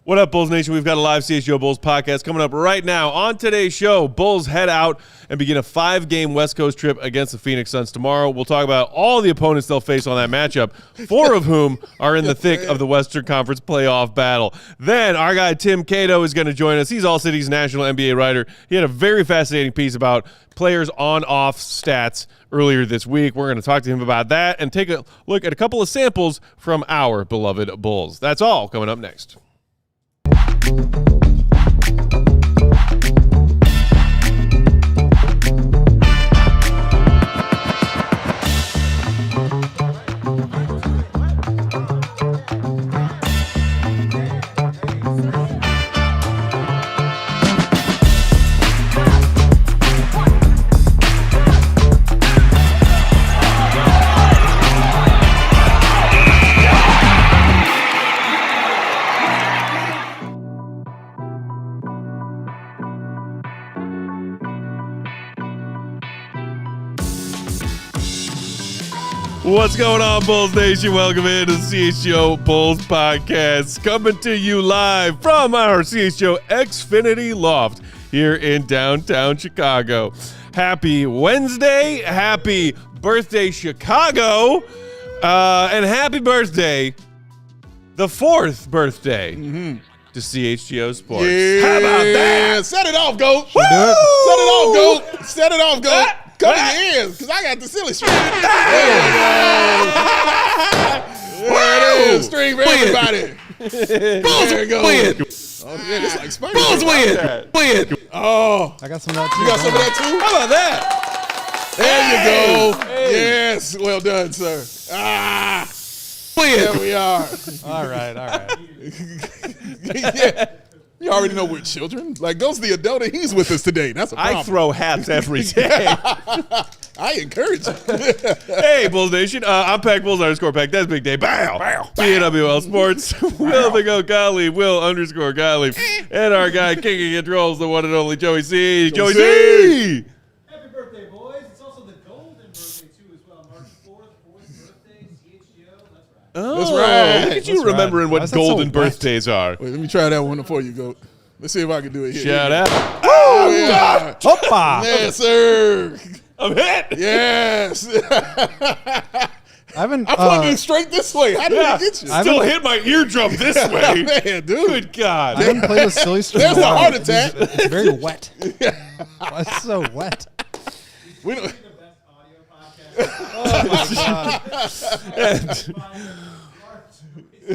What up, Bulls Nation? We've got a live CHGO Bulls podcast coming up right now. On today's show, Bulls head out and begin a 5-game West Coast trip against the Phoenix Suns tomorrow. We'll talk about all the opponents they'll face on that matchup, 4 of whom are in the thick of the Western Conference playoff battle. Then our guy Tim Cato is going to join us. He's ALLCITY's national NBA writer. He had a very fascinating piece about players' on-off stats earlier this week. We're going to talk to him about that and take a look at a couple of samples from our beloved Bulls. That's all coming up next. What's going on, Bulls Nation? Welcome in to the CHGO Bulls podcast, coming to you live from our CHGO Xfinity Loft here in downtown Chicago. Happy Wednesday, happy birthday, Chicago, and happy birthday, the 4th birthday to CHGO Sports. Yeah. How about that? Set it off, GOAT. Woo! Set it off, GOAT. Set it off, GOAT. Come in your ears, because I got the silly string. There it is. String for everybody. There it goes. Oh, yeah, this is like Spider. Bulls win. Oh. I got some of that too. You got some of that too? How about that? There you go. Hey. Yes. Well done, sir. There we are. All right. Yeah. You already know we're children. Like, goes the adult, and he's with us today. That's a problem. I throw hats every day. I encourage you. Hey, Bulls Nation. I'm Peck, Bulls_Peck. That's Big Day. Bow. BWL Sports. Will the Go Gottlieb. Will_Gottlieb. And our guy kicking controls, the one and only Joey C. Joey C. Happy birthday, boys. It's also the golden birthday, too, as well. March 4th, 4th birthday, CHGO. That's right. Oh, That's right. Look at you That's remembering right. what Why is that golden so wet? birthdays are. Wait, let me try that one before you go. Let's see if I can do it here. Shout out. Oh, yeah. Hoppa! Yes, sir. I'm hit. Yes. I haven't. I'm plugging straight this way. How did Yeah. I get you? Still hit my eardrum this way. Man, dude. Good God. I haven't played with silly string. There's in a while. heart attack. It's very wet. Why is it so wet? We don't, The best audio podcast.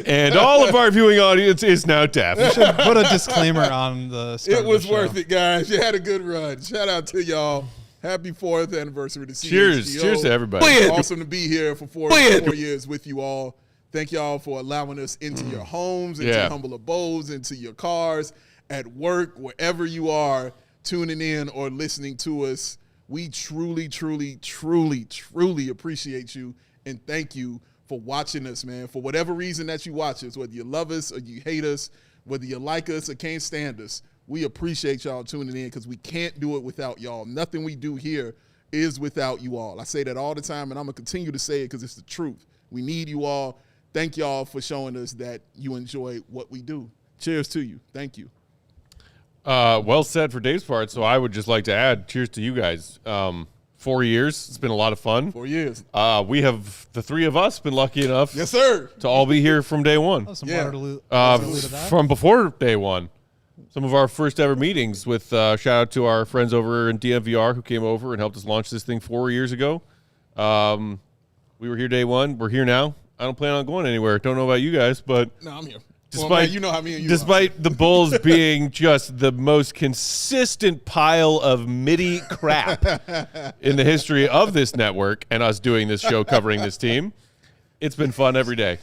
And all of our viewing audience is now deaf. Should put a disclaimer on the start it was of the show. worth it, guys. You had a good run. Shout out to y'all. Happy 4th anniversary to CHGO. Cheers. Cheers to everybody. Awesome to be here for four years with you all. Thank y'all for allowing us into your homes, into humble abodes, into your cars, at work, wherever you are, tuning in or listening to us. We truly appreciate you, and thank you for watching us, man. For whatever reason that you watch us, whether you love us or you hate us, whether you like us or can't stand us, we appreciate y'all tuning in because we can't do it without y'all. Nothing we do here is without you all. I say that all the time, and I'm going to continue to say it because it's the truth. We need you all. Thank y'all for showing us that you enjoy what we do. Cheers to you. Thank you. Well said for Dave's part. So I would just like to add cheers to you guys. 4 years. It's been a lot of fun. 4 years. We have, the 3 of us, been lucky enough Yes, sir. to all be here from day one. Oh, some Yeah. water to that. From before day one. Some of our first ever meetings with shout out to our friends over in DMVR who came over and helped us launch this thing 4 years ago. We were here day one. We're here now. I don't plan on going anywhere. Don't know about you guys, but No, I'm here. Despite, Well, man, you know how me and you despite the Bulls being just the most consistent pile of MIDI crap in the history of this network and us doing this show covering this team, it's been fun every day.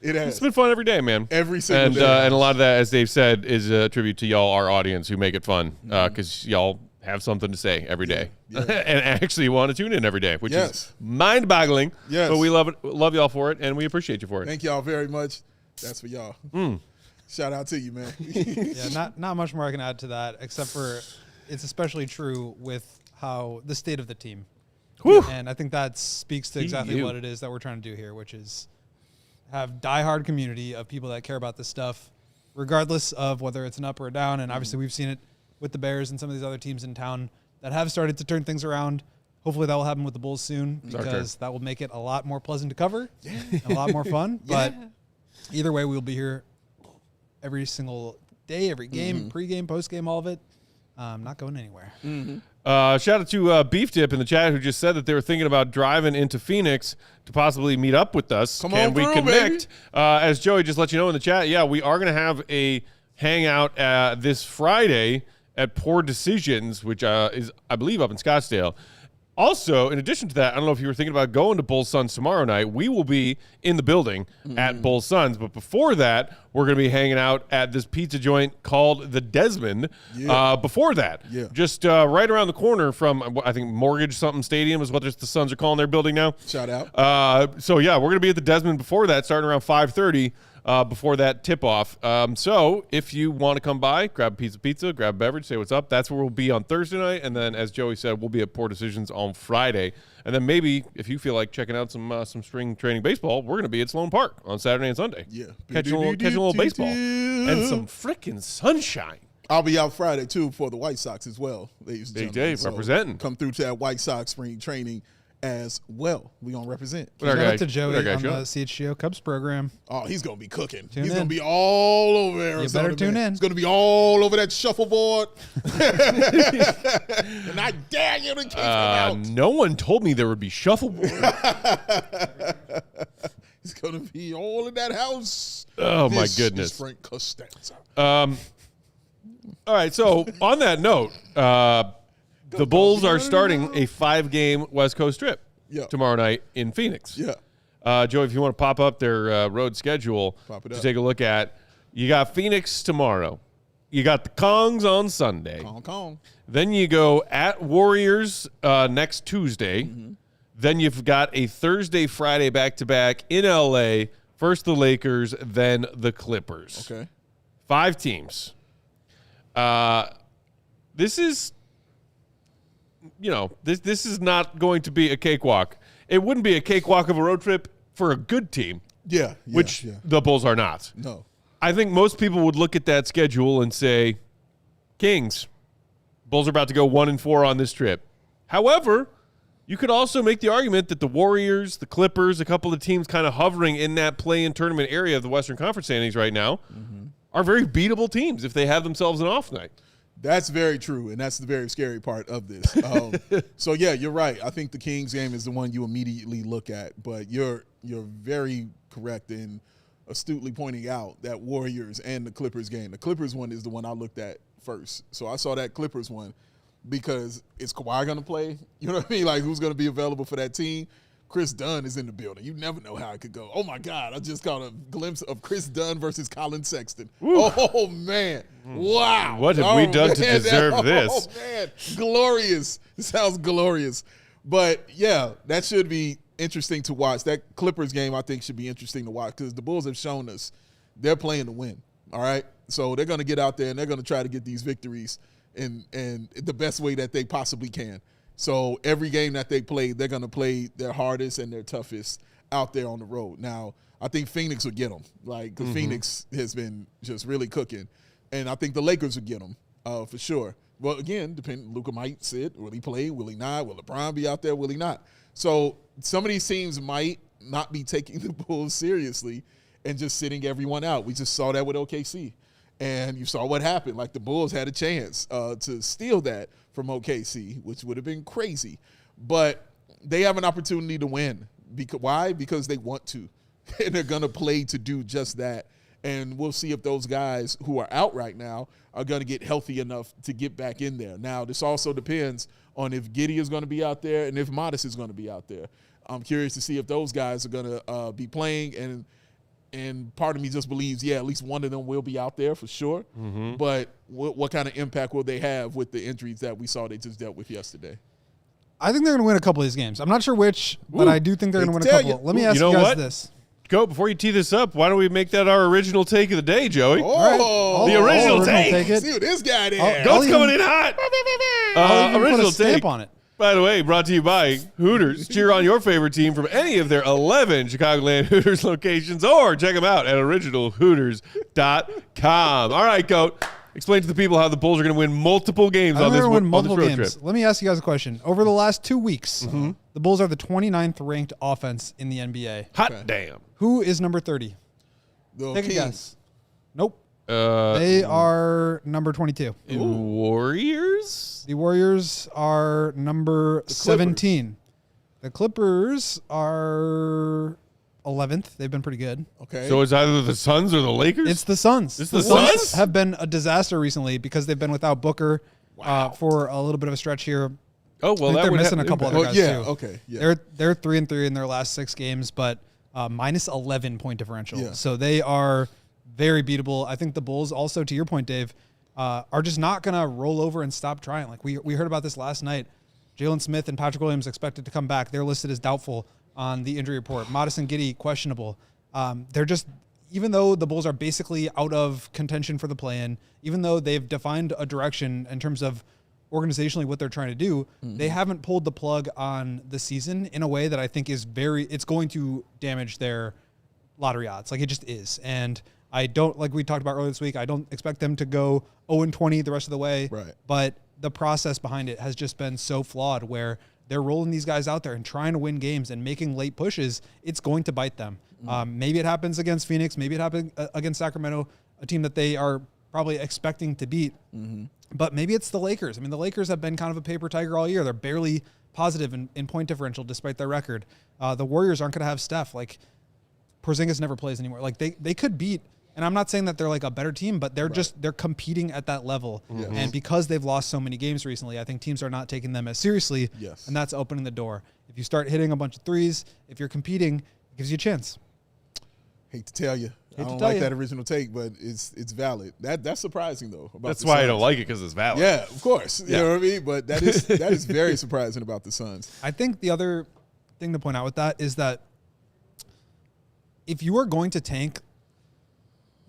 It has. It's been fun every day, man. Every single day. And a lot of that, as Dave said, is a tribute to y'all, our audience, who make it fun because y'all have something to say every day and actually want to tune in every day, which is mind-boggling. Yes. But we love y'all for it, and we appreciate you for it. Thank y'all very much. That's for y'all. Shout out to you, man. Yeah, not much more I can add to that, except for it's especially true with how the state of the team. Whew. And I think that speaks to exactly what it is that we're trying to do here, which is have diehard community of people that care about this stuff regardless of whether it's an up or a down. And obviously we've seen it with the Bears and some of these other teams in town that have started to turn things around. Hopefully that will happen with the Bulls soon because that will make it a lot more pleasant to cover and a lot more fun. But either way, we'll be here every single day, every game, pregame, postgame, all of it. Not going anywhere. Shout out to Beef Dip in the chat who just said that they were thinking about driving into Phoenix to possibly meet up with us. Can we connect? As Joey just let you know in the chat, yeah, we are going to have a hangout this Friday at Poor Decisions, which is, I believe, up in Scottsdale. Also, in addition to that, I don't know if you were thinking about going to Bulls Suns tomorrow night. We will be in the building at Bulls Suns. But before that, we're going to be hanging out at this pizza joint called the Desmond. Before that, just right around the corner from, I think, Mortgage something Stadium is what the Suns are calling their building now. Shout out. So, yeah, we're going to be at the Desmond before that, starting around 5:30. Before that tip-off. So if you want to come by, grab a piece of pizza, grab a beverage, say what's up. That's where we'll be on Thursday night. And then, as Joey said, we'll be at Poor Decisions on Friday. And then maybe if you feel like checking out some spring training baseball, we're going to be at Sloan Park on Saturday and Sunday. Yeah. Catching a little baseball. And some freaking sunshine. I'll be out Friday, too, for the White Sox as well, ladies and Big gentlemen. Dave representing. Come through to that White Sox spring training as well. We're going to represent. Shout out to Joey on the CHGO Cubs program. Oh, he's going to be cooking. He's going to be all over Arizona. You better tune in. He's going to be all over that shuffleboard. And I dare you to kick him out. No one told me there would be shuffleboard. He's going to be all in that house. Oh, my goodness. This is Frank Costanza. All right, so on that note, the Bulls are starting a 5-game West Coast trip tomorrow night in Phoenix. Joe, if you want to pop up their road schedule to take a look at, you got Phoenix tomorrow. You got the Kongs on Sunday. Kong. Then you go at Warriors next Tuesday. Then you've got a Thursday, Friday back-to-back in L.A., first the Lakers, then the Clippers. Okay. 5 teams. This is... this is not going to be a cakewalk. It wouldn't be a cakewalk of a road trip for a good team, which the Bulls are not. No. I think most people would look at that schedule and say, Kings, Bulls are about to go 1-4 on this trip. However, you could also make the argument that the Warriors, the Clippers, a couple of teams kind of hovering in that play-in tournament area of the Western Conference standings right now are very beatable teams if they have themselves an off night. That's very true, and that's the very scary part of this. So, yeah, you're right. I think the Kings game is the one you immediately look at, but you're very correct in astutely pointing out that Warriors and the Clippers game. The Clippers one is the one I looked at first. So I saw that Clippers one because is Kawhi going to play? You know what I mean? Like, who's going to be available for that team? Chris Dunn is in the building. You never know how it could go. Oh, my God. I just got a glimpse of Chris Dunn versus Collin Sexton. Ooh. Oh, man. Wow. What have we done to deserve this? Oh, man. Glorious. It sounds glorious. But, yeah, that should be interesting to watch. That Clippers game, I think, should be interesting to watch because the Bulls have shown us they're playing to win, all right? So they're going to get out there and they're going to try to get these victories in the best way that they possibly can. So every game that they play, they're going to play their hardest and their toughest out there on the road. Now, I think Phoenix will get them, because Phoenix has been just really cooking. And I think the Lakers will get them for sure. Well, again, Luka might sit. Will he play? Will he not? Will LeBron be out there? Will he not? So some of these teams might not be taking the Bulls seriously and just sitting everyone out. We just saw that with OKC. And you saw what happened. Like, the Bulls had a chance to steal that from OKC, which would have been crazy. But they have an opportunity to win. Why? Because they want to. And they're going to play to do just that. And we'll see if those guys who are out right now are going to get healthy enough to get back in there. Now, this also depends on if Giddey is going to be out there and if Modest is going to be out there. I'm curious to see if those guys are going to be playing. And part of me just believes, at least one of them will be out there for sure. But what kind of impact will they have with the injuries that we saw they just dealt with yesterday? I think they're going to win a couple of these games. I'm not sure which, but I do think they're going to win a couple. Let me ask you guys this. Go, before you tee this up, why don't we make that our original take of the day, Joey? Oh, the original take. See what this guy did. Goat's coming in hot. I'll even Original put a stamp take on it. By the way, brought to you by Hooters. Cheer on your favorite team from any of their 11 Chicagoland Hooters locations or check them out at originalhooters.com. All right, Goat. Explain to the people how the Bulls are going to win multiple games on this road trip. Let me ask you guys a question. Over the last 2 weeks, the Bulls are the 29th ranked offense in the NBA. Hot damn. Who is number 30? Take a guess. Nope. They are number 22. Warriors? The Warriors are number 17. The Clippers are 11th. They've been pretty good. Okay. So it's either the Suns or the Lakers? It's the Suns. It's the Suns? Have been a disaster recently because they've been without Booker for a little bit of a stretch here. Oh, well, they're missing a couple other guys too. Okay. Yeah. They're 3-3 in their last 6 games, but minus 11 point differential. Yeah. So they are very beatable. I think the Bulls also, to your point, Dave, are just not going to roll over and stop trying. Like we heard about this last night. Jalen Smith and Patrick Williams expected to come back. They're listed as doubtful on the injury report. Modest and Giddey questionable. They're just, even though the Bulls are basically out of contention for the play-in, even though they've defined a direction in terms of organizationally what they're trying to do, they haven't pulled the plug on the season in a way that I think is it's going to damage their lottery odds. Like it just is. And I don't, like we talked about earlier this week, I don't expect them to go 0-20 the rest of the way. Right. But the process behind it has just been so flawed where they're rolling these guys out there and trying to win games and making late pushes. It's going to bite them. Maybe it happens against Phoenix. Maybe it happens against Sacramento, a team that they are probably expecting to beat. But maybe it's the Lakers. I mean, the Lakers have been kind of a paper tiger all year. They're barely positive in point differential despite their record. The Warriors aren't going to have Steph. Like, Porzingis never plays anymore. Like, they could beat, and I'm not saying that they're like a better team, but they're they're competing at that level. And because they've lost so many games recently, I think teams are not taking them as seriously. And that's opening the door. If you start hitting a bunch of threes, if you're competing, it gives you a chance. Hate to tell you. I don't like that original take, but it's valid. That's surprising though. That's why I don't like it, because it's valid. Yeah, of course. You know what I mean? But that is very surprising about the Suns. I think the other thing to point out with that is that if you are going to tank,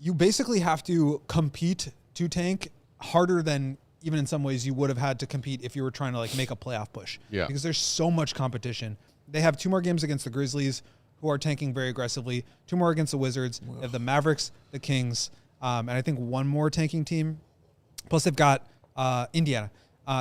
you basically have to compete to tank harder than even in some ways you would have had to compete if you were trying to like make a playoff push. Yeah. Because there's so much competition. They have 2 more games against the Grizzlies, who are tanking very aggressively, 2 more against the Wizards. They have the Mavericks, the Kings, and I think 1 more tanking team. Plus they've got Indiana.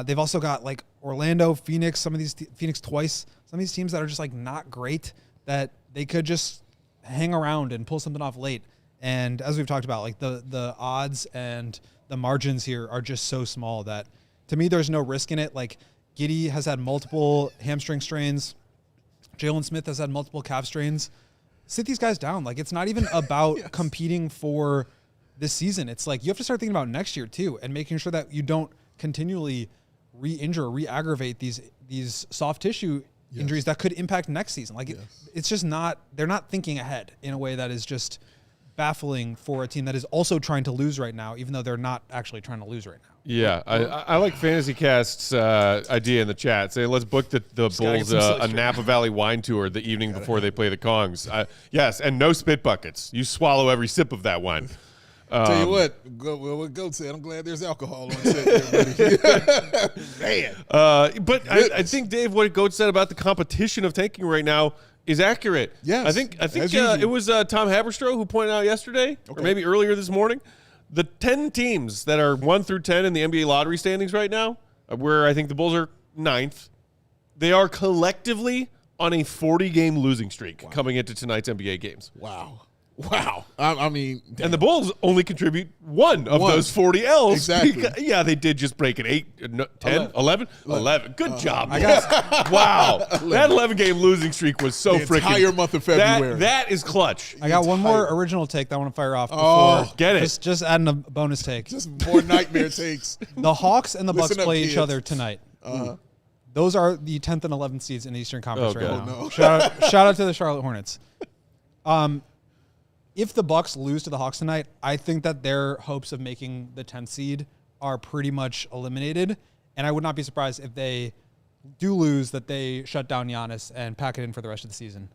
They've also got like Orlando, Phoenix, Phoenix twice. Some of these teams that are just like not great that they could just hang around and pull something off late. And as we've talked about, like the odds and the margins here are just so small that to me there's no risk in it. Like Giddey has had multiple hamstring strains. Jalen Smith has had multiple calf strains. Sit these guys down. Like, it's not even about competing for this season. It's like you have to start thinking about next year too, and making sure that you don't continually re-injure or re-aggravate these soft tissue injuries that could impact next season. Like it's just not, they're not thinking ahead in a way that is just baffling for a team that is also trying to lose right now, even though they're not actually trying to lose right now. Yeah, I like Fantasy Cast's idea in the chat saying let's book the Bulls a Napa Valley wine tour the evening before they play the Kongs. Yes, and no spit buckets. You swallow every sip of that wine. Tell you what Goat said, I'm glad there's alcohol on set. Man. But I think, Dave, what Goat said about the competition of tanking right now is accurate. Yes. I think it was Tom Haberstroh who pointed out yesterday, or maybe earlier this morning, the 10 teams that are 1 through 10 in the NBA lottery standings right now, where I think the Bulls are 9th, they are collectively on a 40-game losing streak coming into tonight's NBA games. Wow. I mean, damn. And the Bulls only contribute 1 of those 40 L's. Exactly. They did just break an 10, 11. Good job. got wow. That 11-game losing streak was so freaking. The entire month of February. That is clutch. I got one more original take that I want to fire off before. Get it. Just adding a bonus take. Just more nightmare takes. The Hawks and the Bucks play each kids. other tonight. Those are the 10th and 11th seeds in the Eastern Conference right now. No. Shout out to the Charlotte Hornets. If the Bucks lose to the Hawks tonight, I think that their hopes of making the 10th seed are pretty much eliminated. And I would not be surprised if they do lose, that they shut down Giannis and pack it in for the rest of the season.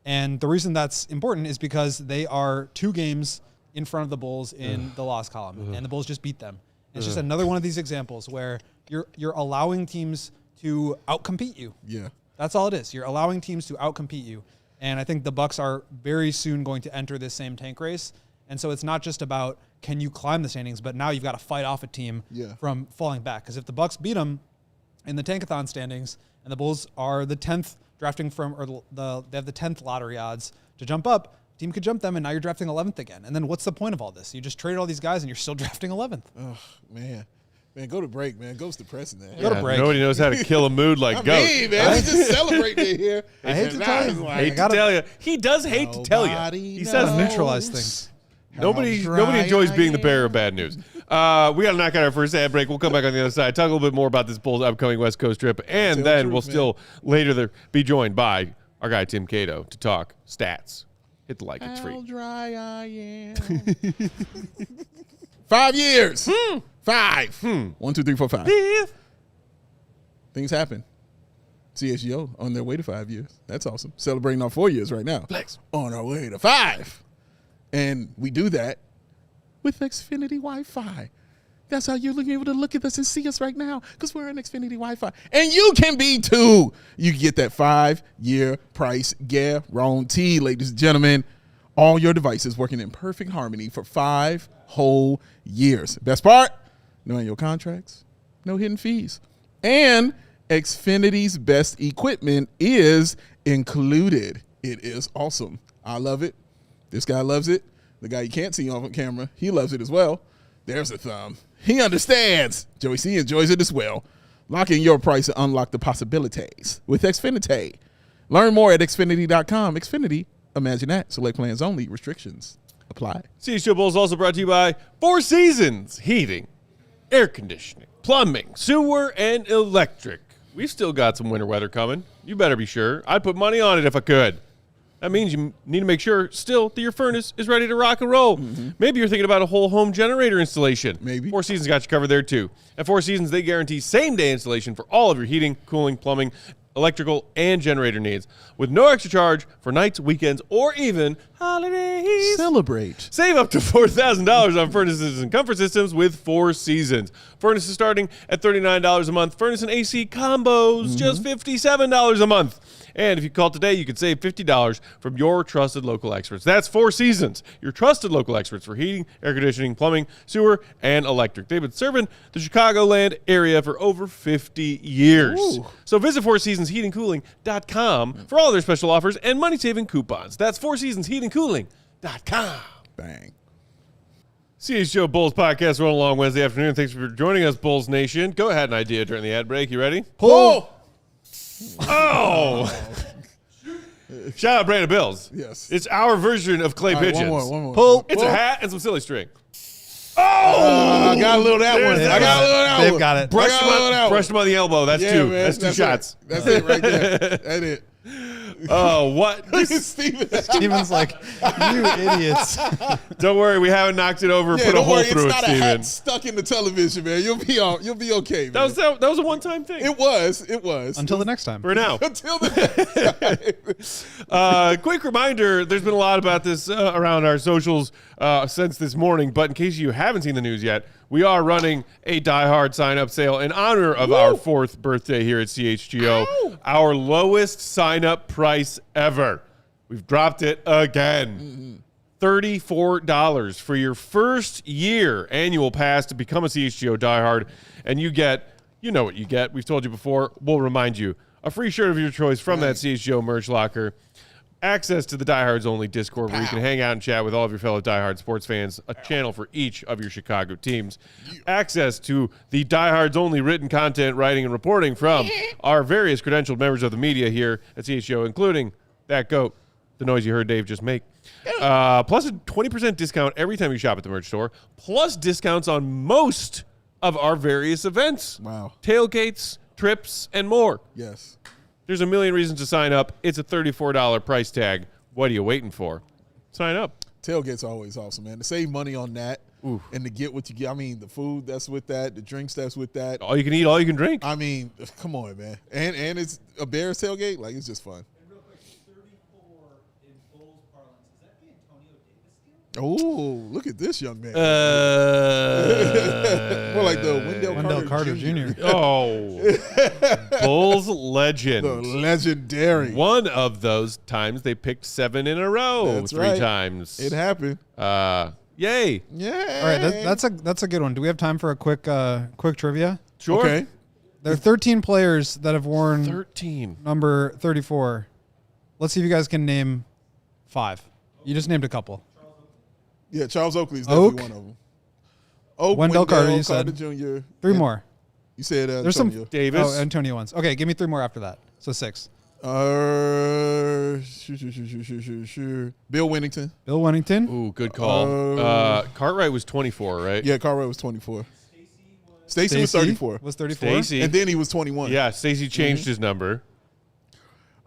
And the reason that's important is because they are 2 games in front of the Bulls in the loss column, and the Bulls just beat them. And it's just another one of these examples where you're allowing teams to outcompete you. Yeah. That's all it is. You're allowing teams to outcompete you. And I think the Bucks are very soon going to enter this same tank race. And so it's not just about can you climb the standings, but now you've got to fight off a team from falling back. Because if the Bucks beat them in the tankathon standings and the Bulls are the 10th drafting from, or they have the 10th lottery odds to jump up, team could jump them, and now you're drafting 11th again. And then what's the point of all this? You just traded all these guys, and you're still drafting 11th. Oh, man. Man, go to break, man. Go's depressing that. Go to break. Nobody knows how to kill a mood like Goat. Me, man. We just celebrating it here. I hate to tell you. Hate to tell you. He does hate to tell you. He says Neutralize things. Nobody enjoys being the bearer of bad news. We got to knock out our first ad break. We'll come back on the other side, talk a little bit more about this Bulls' upcoming West Coast trip, and then we'll still later be joined by our guy Tim Cato to talk stats. Hit the like, it's free. How dry I am. 5 years. 5. 1, 2, 3, 4, 5. Things happen. CHGO on their way to 5 years. That's awesome. Celebrating our 4 years right now. Flex. On our way to 5. And we do that with Xfinity Wi-Fi. That's how you're able to look at us and see us right now, because we're in Xfinity Wi-Fi. And you can be too. You can get that 5-year price guarantee, ladies and gentlemen. All your devices working in perfect harmony for 5 whole years. Best part, no annual contracts, no hidden fees. And Xfinity's best equipment is included. It is awesome. I love it. This guy loves it. The guy you can't see on camera, he loves it as well. There's a thumb. He understands. Joey C enjoys it as well. Lock in your price and unlock the possibilities with Xfinity. Learn more at Xfinity.com. Xfinity, imagine that. Select plans only. Restrictions apply. CHGO Bulls also brought to you by Four Seasons Heating, Air Conditioning, Plumbing, Sewer, and Electric. We've still got some winter weather coming. You better be sure. I'd put money on it if I could. That means you need to make sure still that your furnace is ready to rock and roll. Maybe you're thinking about a whole home generator installation. Maybe. Four Seasons got you covered there too. At Four Seasons, they guarantee same-day installation for all of your heating, cooling, plumbing, electrical, and generator needs with no extra charge for nights, weekends, or even holidays. Celebrate. Save up to $4,000 on furnaces and comfort systems with Four Seasons. Furnaces starting at $39 a month. Furnace and AC combos, just $57 a month. And if you call today, you can save $50 from your trusted local experts. That's Four Seasons, your trusted local experts for heating, air conditioning, plumbing, sewer, and electric. They've been serving the Chicagoland area for over 50 years. Ooh. So visit FourSeasonsHeatingCooling.com for all their special offers and money-saving coupons. That's FourSeasonsHeatingCooling.com. Bang. CHGO Bulls podcast rolling along Wednesday afternoon. Thanks for joining us, Bulls Nation. Go ahead, an idea during the ad break. You ready? Pull. Oh! Shout out Brandon Bills. Yes. It's our version of clay All right, pigeons. one more. Pull. It's a hat and some silly string. I got a little that one. There's I got a little that one. They've got it. Brushed him on the elbow. That's Yeah, two. man. That's two shots. That's it right there. That's it. Oh, what? Look at Steven. Steven's like, you idiots. Don't worry, we haven't knocked it over. Yeah, Put a don't hole worry. through It's it, not a hat Steven. stuck in the television, man. You'll be okay, man. That was a one-time thing. It was. Until the next time. Oh, For now. Until the Quick reminder, there's been a lot about this around our socials since this morning, but in case you haven't seen the news yet, we are running a Die Hard sign-up sale in honor of our 4th birthday here at CHGO. Ow. Our lowest sign-up price ever. We've dropped it again. $34 for your first year annual pass to become a CHGO Die Hard, and you know what you get. We've told you before. We'll remind you. A free shirt of your choice from that CHGO merch locker. Access to the Die Hards Only Discord where you can hang out and chat with all of your fellow Die Hard sports fans, a channel for each of your Chicago teams. Access to the Die Hards Only written content, writing, and reporting from our various credentialed members of the media here at CHGO, including that goat, the noise you heard Dave just make. Plus a 20% discount every time you shop at the merch store, plus discounts on most of our various events. Wow. Tailgates, trips, and more. Yes. There's a million reasons to sign up. It's a $34 price tag. What are you waiting for? Sign up. Tailgate's always awesome, man. To save money on that and to get what you get. I mean, the food that's with that, the drinks that's with that. All you can eat, all you can drink. I mean, come on, man. And it's a Bears tailgate. Like, it's just fun. And real quick, 34 in Bulls parlance. Is that the Antonio Davis deal? Oh, look at this young man. More like the Wendell Carter Jr. Oh, Bulls legend. The legendary. One of those times they picked 7 in a row. That's 3 right. times. It happened. Yay. Yeah. All right, that's a good one. Do we have time for a quick trivia? Sure. Okay. There are 13 players that have worn 13. number 34. Let's see if you guys can name 5. You just named a couple. Yeah, Charles Oakley is definitely Oak. one of them. Oak, Wendell Carter, you said. Jr. 3 more. You said There's some Antonio. Davis. Oh, Antonio ones. Okay, give me 3 more after that. So 6. Sure. Bill Winnington. Bill Wennington. Ooh, good call. Cartwright was 24, right? Yeah, Cartwright was 24. Stacey was 34. Was 34. Stacey. And then he was 21. Yeah, Stacey changed his number.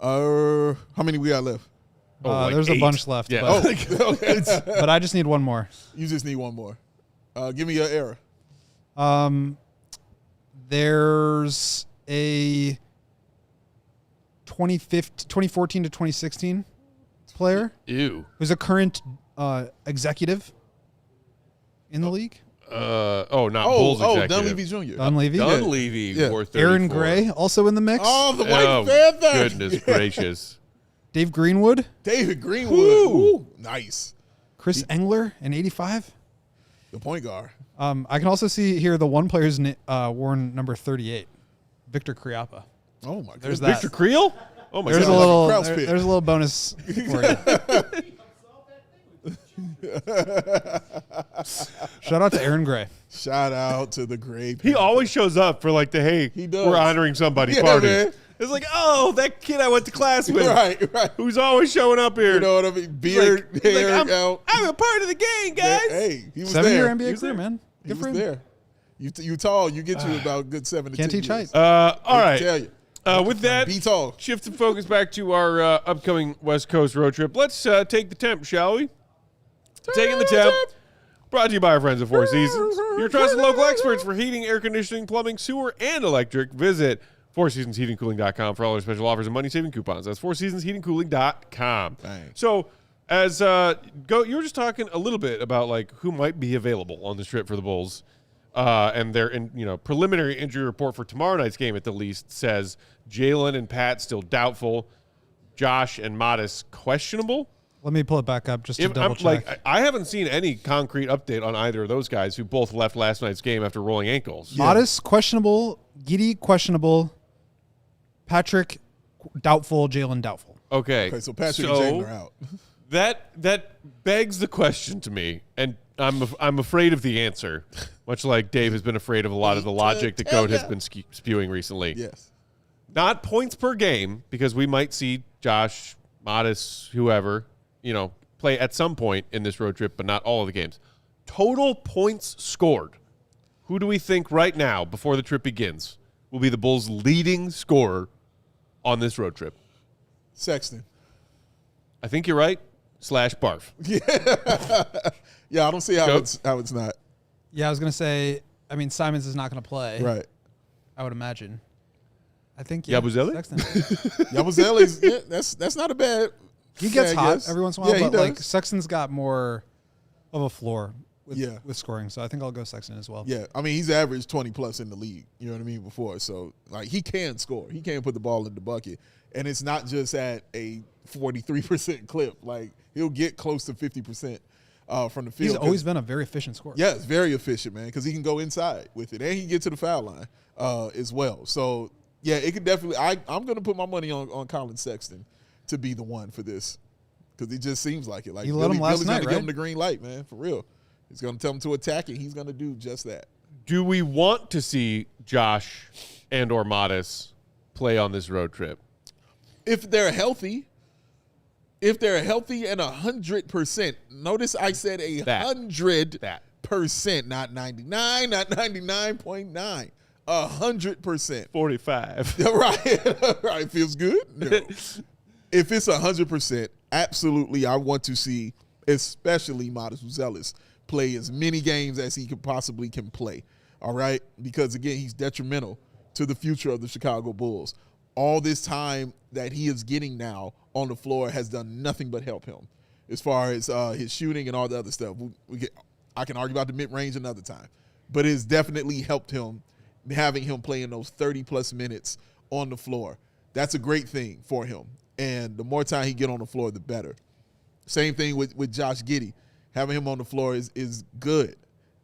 How many we got left? Like there's 8. a bunch left. Yeah. But, Okay. but I just need one more. You just need one more. Give me your era. There's a 2014 to 2016 player Ew. who's a current executive in the league. Not Bulls executive. Dunleavy Jr. Dunleavy. Dunleavy Yeah. wore 34. Aaron Gray also in the mix. Oh, the White Oh, Panther. goodness gracious. Dave Greenwood. David Greenwood. Woo. Ooh, nice. Chris Engler in 85. The point guard. I can also see here the one player's worn number 38, Victor Criappa. Oh, my There's goodness. that. Victor Creel? Oh, my There's God. a little. Krause pick. There's a little bonus for you. Shout out to Aaron Gray. Shout out to the great. He always shows up for like the, hey, He does. we're honoring somebody Yeah, party. man. It's like, oh, that kid I went to class with. Right. Who's always showing up here. You know what I mean? Beard, He's like, hair out. I'm a part of the game, guys. Hey, he was 7-year there. NBA was career, there. man. He Good was for him. there. You tall, you get you about good 7 to 10 Can't teach years. height. All right. Tell you. With that, Be tall. shift the focus back to our upcoming West Coast road trip. Let's take the temp, shall we? Taking the temp. Brought to you by our friends at Four Seasons. Your trusted local experts for heating, air conditioning, plumbing, sewer, and electric. Visit FourSeasonsHeatingCooling.com for all our special offers and money-saving coupons. That's FourSeasonsHeatingCooling.com. Dang. So, as you were just talking a little bit about like who might be available on this trip for the Bulls, and their preliminary injury report for tomorrow night's game at the least says Jalen and Pat still doubtful, Josh and Modest questionable. Let me pull it back up just to double check. Like, I haven't seen any concrete update on either of those guys who both left last night's game after rolling ankles. Modest questionable, Giddy questionable, Patrick doubtful, Jalen doubtful. Okay, Okay, so Patrick and Jalen are out. That begs the question to me, and I'm afraid of the answer, much like Dave has been afraid of a lot of the logic that Goat has been spewing recently. Yes. Not points per game, because we might see Josh, Modest, whoever, play at some point in this road trip, but not all of the games. Total points scored. Who do we think right now, before the trip begins, will be the Bulls' leading scorer on this road trip? Sexton. I think you're right. /Barf. Yeah, I don't see how Goat? it's not. Yeah, I was going to say, Simons is not going to play. Right. I would imagine. I think, Yabusele? Sexton. Yabusele's, that's not a bad. He gets I hot guess. every once in a while, Yeah, he but like does. Sexton's got more of a floor Yeah. with scoring. So I think I'll go Sexton as well. Yeah, he's averaged 20 plus in the league. You know what I mean? Before, so like he can score. He can put the ball in the bucket, and it's not just at a 43% clip. Like he'll get close to 50% from the field. He's always been a very efficient scorer. Yeah, it's very efficient, man, because he can go inside with it, and he can get to the foul line as well. So yeah, it could definitely. I'm going to put my money on Collin Sexton to be the one for this, because it just seems like it. Like You let him last Billy's night, going to give right? him the green light, man, for real. He's going to tell him to attack it. He's going to do just that. Do we want to see Josh and or Modest play on this road trip? If they're healthy and 100%. Notice I said 100%, not 99, not 99.9. 100%. 45. Right. Feels good. No. If it's 100%, absolutely, I want to see, especially Modest Zealous, play as many games as he possibly can play. All right, because again, he's detrimental to the future of the Chicago Bulls. All this time that he is getting now on the floor has done nothing but help him as far as his shooting and all the other stuff. I can argue about the mid-range another time. but it's definitely helped him having him playing those 30-plus minutes on the floor. That's a great thing for him. And the more time he get on the floor, the better. Same thing with Josh Giddey. Having him on the floor is good.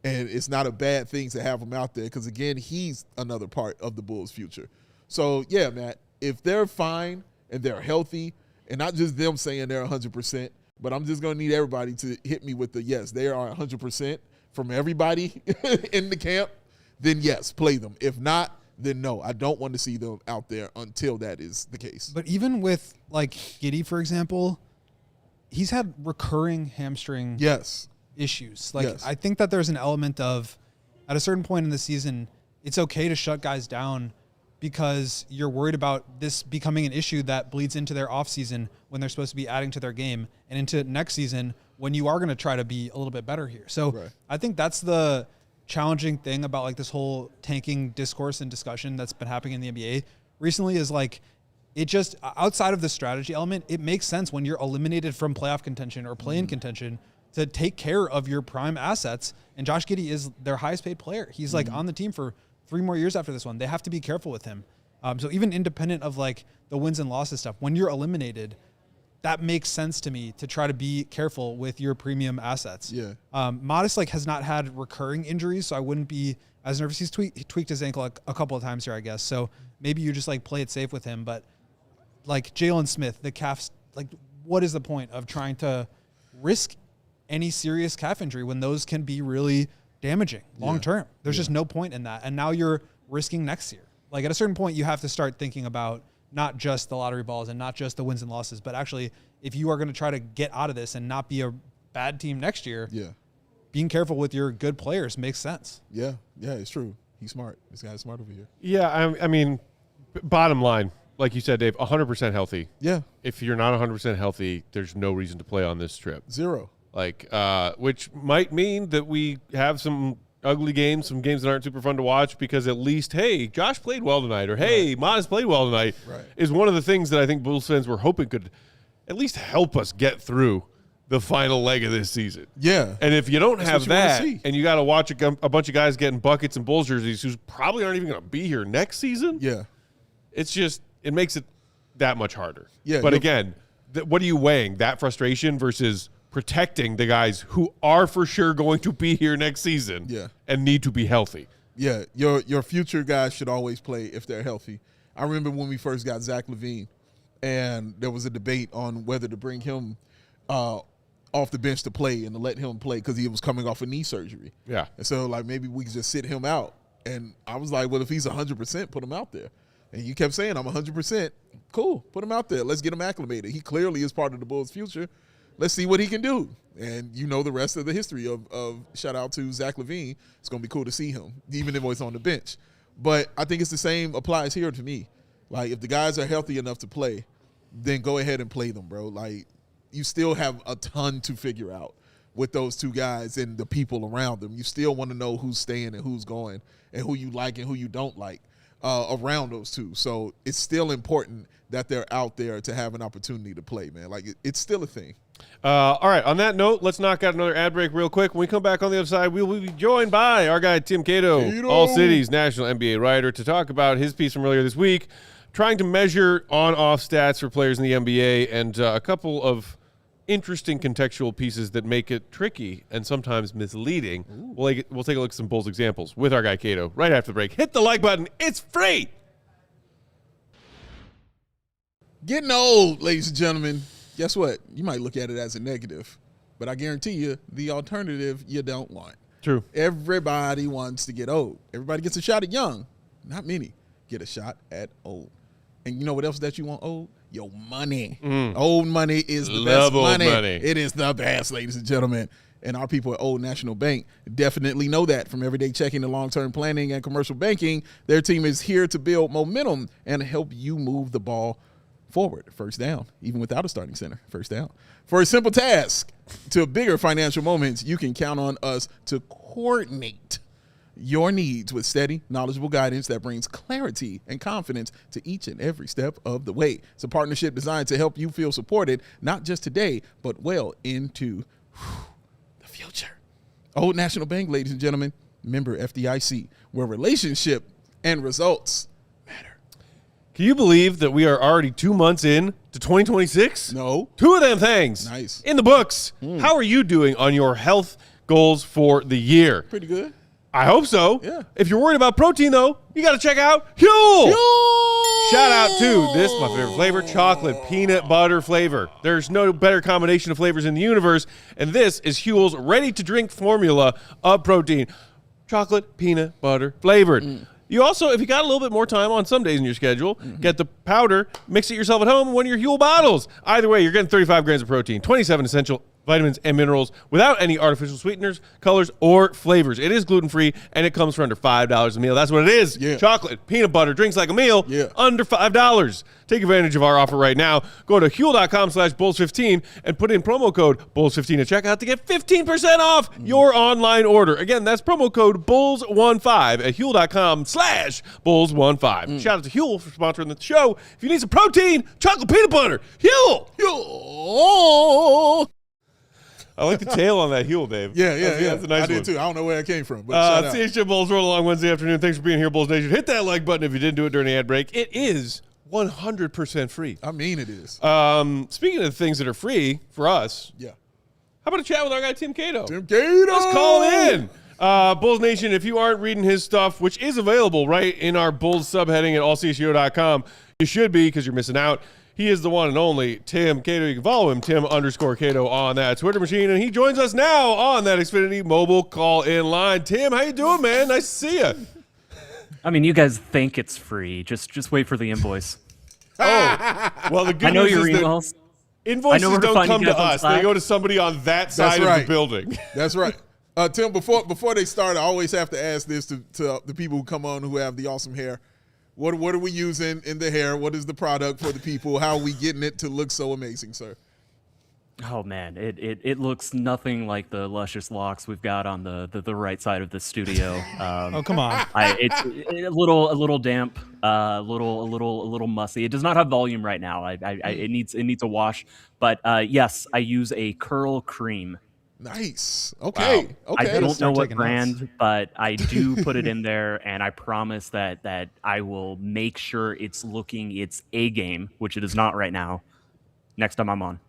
And it's not a bad thing to have him out there because, again, he's another part of the Bulls' future. So, yeah, Matt, if they're fine and they're healthy, and not just them saying they're 100%, but I'm just going to need everybody to hit me with the yes, they are 100% from everybody in the camp, then yes, play them. If not, then no. I don't want to see them out there until that is the case. But even with, like, Giddey, for example, he's had recurring hamstring issues. Like, I think that there's an element of, at a certain point in the season, it's okay to shut guys down because you're worried about this becoming an issue that bleeds into their offseason when they're supposed to be adding to their game and into next season when you are going to try to be a little bit better here. So I think that's the challenging thing about, like, this whole tanking discourse and discussion that's been happening in the NBA recently is, like, it just, outside of the strategy element, it makes sense when you're eliminated from playoff contention or play-in contention to take care of your prime assets. And Josh Giddey is their highest paid player. He's like on the team for 3 more years after this one. They have to be careful with him. So even independent of, like, the wins and losses stuff, when you're eliminated, that makes sense to me to try to be careful with your premium assets. Modest, like, has not had recurring injuries, so I wouldn't be as nervous. He tweaked his ankle a couple of times here, I guess. So maybe you just, like, play it safe with him. But, like, Jalen Smith, the calves, like, what is the point of trying to risk any serious calf injury when those can be really damaging long term? There's just no point in that. And now you're risking next year. Like, at a certain point, you have to start thinking about not just the lottery balls and not just the wins and losses, but actually, if you are going to try to get out of this and not be a bad team next year, being careful with your good players makes sense. Yeah, it's true. He's smart. This guy's smart over here. Yeah, I mean, bottom line, like you said, Dave, 100% healthy. Yeah. If you're not 100% healthy, there's no reason to play on this trip. Zero. Like, which might mean that we have some ugly games, some games that aren't super fun to watch because at least, hey, Josh played well tonight, or hey, Modest played well tonight, is one of the things that I think Bulls fans were hoping could at least help us get through the final leg of this season. Yeah. And if you don't have that, and you got to watch a bunch of guys getting buckets and Bulls jerseys who probably aren't even going to be here next season, it's just, it makes it that much harder. Yeah. But again, what are you weighing? That frustration versus protecting the guys who are for sure going to be here next season and need to be healthy. Yeah, your future guys should always play if they're healthy. I remember when we first got Zach LaVine, and there was a debate on whether to bring him off the bench to play and to let him play because he was coming off a knee surgery. Yeah. And so, like, maybe we could just sit him out. And I was like, well, if he's 100%, put him out there. And you kept saying, I'm 100%. Cool, put him out there. Let's get him acclimated. He clearly is part of the Bulls' future. Let's see what he can do. And you know the rest of the history of shout out to Zach LaVine. It's going to be cool to see him, even if he's on the bench. But I think it's the same applies here to me. Like, if the guys are healthy enough to play, then go ahead and play them, bro. Like, you still have a ton to figure out with those two guys and the people around them. You still want to know who's staying and who's going and who you like and who you don't like around those two. So it's still important that they're out there to have an opportunity to play, man. Like, it's still a thing. All right, on that note, let's knock out another ad break real quick. When we come back on the other side, we will be joined by our guy Tim Cato, ALLCITY's national NBA writer, to talk about his piece from earlier this week, trying to measure on-off stats for players in the NBA, and a couple of interesting contextual pieces that make it tricky and sometimes misleading. We'll take a look at some Bulls examples with our guy Cato right after the break. Hit the like button. It's free. Getting old, ladies and gentlemen. Guess what? You might look at it as a negative, but I guarantee you the alternative you don't want. True. Everybody wants to get old. Everybody gets a shot at young. Not many get a shot at old. And you know what else that you want old? Your money. Old money is the best money. It is the best, ladies and gentlemen. And our people at Old National Bank definitely know that. From everyday checking to long-term planning and commercial banking, their team is here to build momentum and help you move the ball forward. First down, even without a starting center. First down. For a simple task to bigger financial moments, you can count on us to coordinate your needs with steady, knowledgeable guidance that brings clarity and confidence to each and every step of the way. It's a partnership designed to help you feel supported, not just today, but well into the future. Old National Bank, ladies and gentlemen, member FDIC, where relationship and results matter. Can you believe that we are already 2 months in to 2026? No. 2 of them things. Nice. In the books. How are you doing on your health goals for the year? Pretty good. I hope so. Yeah. If you're worried about protein, though, you got to check out Huel. Shout out to this, my favorite flavor, chocolate peanut butter flavor. There's no better combination of flavors in the universe, and this is Huel's ready-to-drink formula of protein. Chocolate peanut butter flavored. You also, if you got a little bit more time on some days in your schedule, get the powder, mix it yourself at home in one of your Huel bottles. Either way, you're getting 35 grams of protein, 27 essential vitamins and minerals without any artificial sweeteners, colors, or flavors. It is gluten-free, and it comes for under $5 a meal. That's what it is. Yeah. Chocolate, peanut butter, drinks like a meal, Yeah. under $5. Take advantage of our offer right now. Go to Huel.com/Bulls15 and put in promo code Bulls15 at checkout to get 15% off your online order. Again, that's promo code Bulls15 at Huel.com/Bulls15. Shout out to Huel for sponsoring the show. If you need some protein, chocolate peanut butter, Huel. I like the tail on that Huel, Dave. Yeah. That's a nice I one. did too. I don't know where that came from, but shout out. CHGO Bulls roll along Wednesday afternoon. Thanks for being here, Bulls Nation. Hit that like button if you didn't do it during the ad break. It is 100% free. I mean it is. Speaking of things that are free for us, Yeah. how about a chat with our guy Tim Cato? Tim Cato. Let's call in. Bulls Nation, if you aren't reading his stuff, which is available right in our Bulls subheading at allchgo.com, you should be because you're missing out. He is the one and only Tim Cato. You can follow him, Tim_Cato, on that Twitter machine. And he joins us now on that Xfinity mobile call-in line. Tim, how you doing, man? Nice to see you. I mean, you guys think it's free. Just wait for the invoice. Well, the good I know news your is that emails. invoices where to don't find you come to guys on us. They Slack. go to somebody on that side of right. the building. That's right. Tim, before they start, I always have to ask this to the people who come on who have the awesome hair. What are we using in the hair? What is the product for the people? How are we getting it to look so amazing, sir? Oh man, it looks nothing like the luscious locks we've got on the right side of the studio. Oh, come on. It's a little damp, a little mussy. It does not have volume right now. It needs a wash. But yes, I use a curl cream. Nice. Okay. Wow. Okay. I don't know start what taking brand, notes. but I do put it in there, and I promise that I will make sure it's looking its A game, which it is not right now. Next time I'm on.